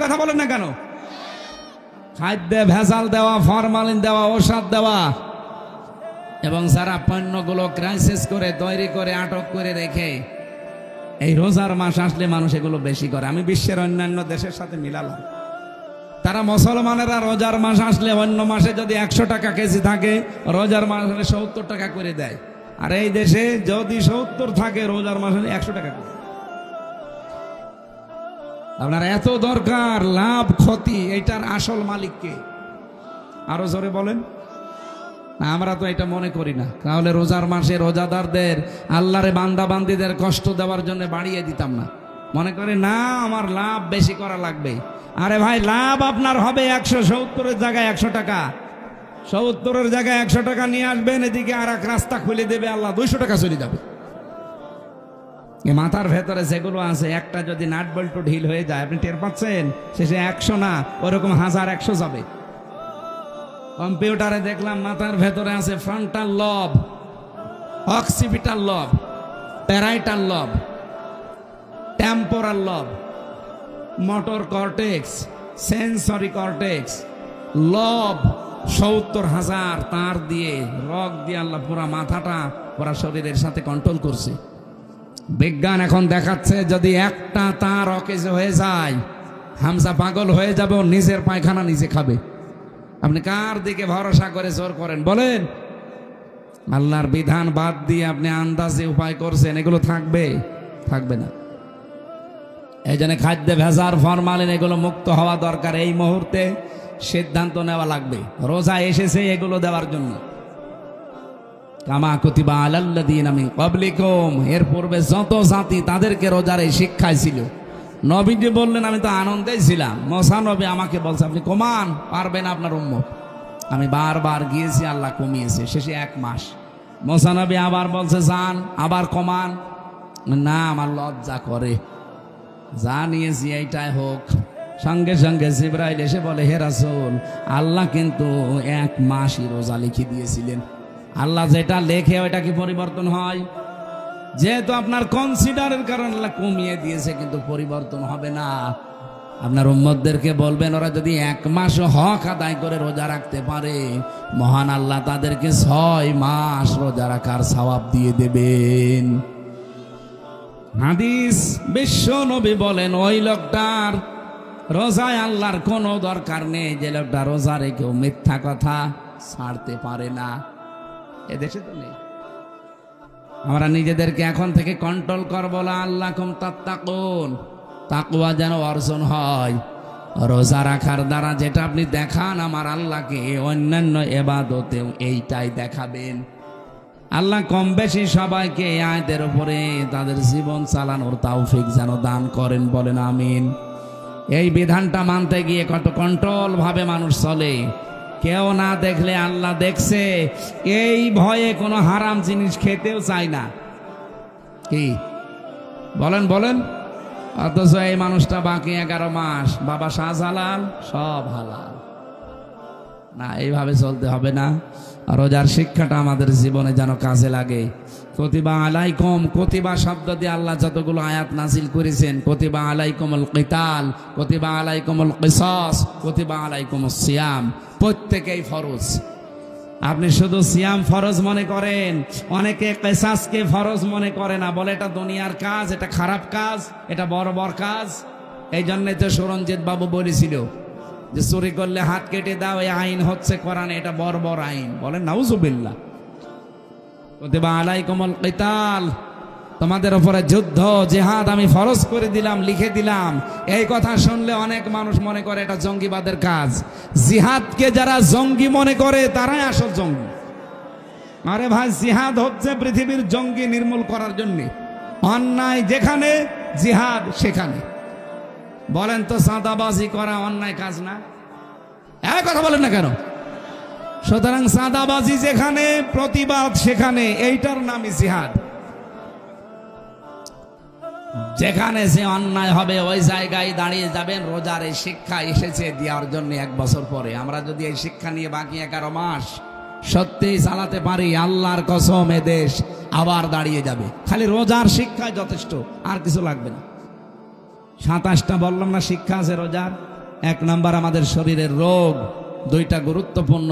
কথা বলেন না কেন? খাদ্যে ভেজাল দেওয়া, ফরমালিন দেওয়া, ঔষধ দেওয়া, এবং যারা পণ্যগুলো ক্রাইসিস করে তৈরি করে আটক করে রেখে এই রোজার মাস আসলে মানুষ এগুলো বেশি করে। আমি বিশ্বের অন্যান্য দেশের সাথে মিলালাম, তারা মুসলমানেরা রোজার মাস আসলে অন্য মাসে যদি 100 টাকা কেজি থাকে, রোজার মাস হলে 70 টাকা করে দেয়। আর এই দেশে যদি 70 থাকে, রোজার মাস হলে 100 টাকা করে। আপনার এত দরকার, লাভ ক্ষতি এটার আসল মালিককে? আরো জোরে বলেন। আমরা তো এটা মনে করি না, তাহলে রোজার মাসে রোজাদারদের, আল্লাহরে বান্দা বান্দিদের কষ্ট দেওয়ার জন্য বাড়িয়ে দিতাম না। মনে করে না আমার লাভ বেশি করা লাগবে। আরে ভাই, লাভ আপনার হবে 170-এর জায়গায় 100 টাকা, 70-এর জায়গায় 100 টাকা নিয়ে আসবেন, এদিকে আর এক রাস্তা খুলে দেবে আল্লাহ, 200 টাকা চলে যাবে। মাথার ভেতরে যেগুলো আছে, একটা যদি নাট বল্টু ঢিল হয়ে যায়, আপনি টের পাচ্ছেন, শেষে 100 না, ওরকম 1000-100 যাবে। কম্পিউটারে দেখলাম মাথার ভেতরে আছে ফ্রন্টাল লব, অক্সিপিটাল লব, প্যারাইটাল লব, টেম্পোরাল লব, মোটর কর্টেক্স, সেন্সরি কর্টেক্স, লব 70,000 তার দিয়ে, রগ দিয়ে আল্লাহ পুরা মাথাটা পুরা শরীরের সাথে কন্ট্রোল করছে। বিজ্ঞান এখন দেখাচ্ছে যদি একটা তার অকেজো হয়ে যায়, হামজা পাগল হয়ে যাবে, নিজের পায়খানা নিজে খাবে। আপনি কার দিকে ভরসা করে জোর করেন বলেন? আল্লাহর বিধান বাদ দিয়ে আপনি আন্দাজে উপায় করছেন, এগুলো থাকবে? থাকবে না। এই জন্য খাদ্যে ভেজাল, ফরমালিন এগুলো মুক্ত হওয়া দরকার। এই মুহূর্তে সিদ্ধান্ত নেওয়া লাগবে। রোজা এসেছে এগুলো দেওয়ার জন্য। কামা কুতিবা আলাল্লাযীনা মিন ক্বাবলিকুম, এর পূর্বে যত জাতি তাদেরকে রোজার এই শিক্ষায় ছিল। নবীজি বললেন আমি তো আনন্দেই ছিলাম। মুসা নবী আমাকে বলছে আপনি কমান, পারবেন আপনার উম্মত। আমি বারবার গিয়েছি, আল্লাহ কমিয়েছে, শেষে 1 মাস। মুসা নবী আবার বলছে যান, আবার কমান, না আমার লজ্জা করে, যা নিয়েছি এইটাই হোক। সঙ্গে সঙ্গে জিবরাইল এসে বলে হে রাসূল, আল্লাহ কিন্তু 1 মাসই রোজা লিখে দিয়েছিলেন। আল্লাহ যেটা লেখে ওইটা কি পরিবর্তন হয়? যেহেতু আপনার কনসিডারের কারণে আল্লাহ কমিয়ে দিয়েছে, কিন্তু পরিবর্তন হবে না। আপনার উম্মতদেরকে বলবেন ওরা যদি 1 মাস হক আদায় করে রোজা রাখতে পারে, মহান আল্লাহ তাদেরকে 6 মাস রোজা রাখার সওয়াব দিয়ে দেবেন। হাদিস, বিশ্ব নবী বলেন ওই লোকটার রোজায় আল্লাহর কোনো দরকার নেই যে লোকটা রোজা রেখেও মিথ্যা কথা ছাড়তে পারে না। এদেশে তো নেই। আমরা নিজেদেরকে এখন থেকে কন্ট্রোল করবো, আল্লাকুম তাত্তাকুন, তাকওয়া যেন অর্জন হয়। রোজা রাখার দ্বারা যেটা আপনি দেখান আমার আল্লাহকে, অন্যান্য ইবাদতেও এইটাই দেখাবেন। আল্লাহ কম বেশি সবাইকে এই আয়াতের উপরে তাদের জীবন চালানোর তৌফিক যেন দান করেন, বলেন আমিন। এই বিধানটা মানতে গিয়ে কত কন্ট্রোল ভাবে মানুষ চলে। কেউ না দেখলে আল্লাহ দেখছে, এই ভয়ে কোনো হারাম জিনিস খেতেও চায় না। কি বলেন বলেন? অথচ এই মানুষটা বাকি 11 মাস বাবা শাহজালাল সব হালাল। না, এইভাবে চলতে হবে না। রোজার শিক্ষাটা আমাদের জীবনে যেন কাজে লাগে। কুতিবা আলাইকুম, কুতিবা শব্দ দিয়ে আল্লাহ যতগুলো আয়াত নাজিল করেছেন, কুতিবা আলাইকুমুল কিতাল, কুতিবা আলাইকুমুল কিসাস, কুতিবা আলাইকুমুস সিয়াম, প্রত্যেকেই ফরজ। আপনি শুধু সিয়াম ফরজ মনে করেন, অনেকে কিসাসকে ফরজ মনে করে না, বলে এটা দুনিয়ার কাজ, এটা খারাপ কাজ, এটা বড় কাজ। এই জন্যই তো সুরঞ্জিত বাবু বলেছিল যে চুরি করলে হাত কেটে দাও, এই আইন হচ্ছে কোরআনে, এটা বড় আইন। বলেন নাউজুবিল্লাহ। কুতিবা আলাইকুমুল কিতাল, তোমাদের উপরে যুদ্ধ জিহাদ আমি ফরজ করে দিলাম, লিখে দিলাম। এই কথা শুনলে অনেক মানুষ মনে করে এটা জঙ্গিবাদের কাজ। জিহাদকে যারা জঙ্গি মনে করে তারাই আসল জঙ্গি। আরে ভাই, জিহাদ হচ্ছে পৃথিবীর জঙ্গি নির্মূল করার জন্য। অন্যায় যেখানে, জিহাদ সেখানে। বলেন তো চাঁদাবাজি করা অন্যায় কাজ না? এক কথা বলেন না কেন? সুতরাং চাঁদাবাজি যেখানে, প্রতিবাদ সেখানে, এইটার নামই জিহাদ। যেখানে যে অন্যায় হবে ওই জায়গায় দাঁড়িয়ে যাবেন। রোজার এই শিক্ষা এসেছে দেওয়ার জন্য 1 বছর পরে। আমরা যদি এই শিক্ষা নিয়ে বাকি 11 মাস সত্যি চালাতে পারি, আল্লাহর কসম এ দেশ আবার দাঁড়িয়ে যাবে। খালি রোজার শিক্ষায় যথেষ্ট, আর কিছু লাগবে না। 27টা বললাম না শিক্ষা আছে রোজার। 1 নাম্বার আমাদের শরীরের রোগ, 2টা গুরুত্বপূর্ণ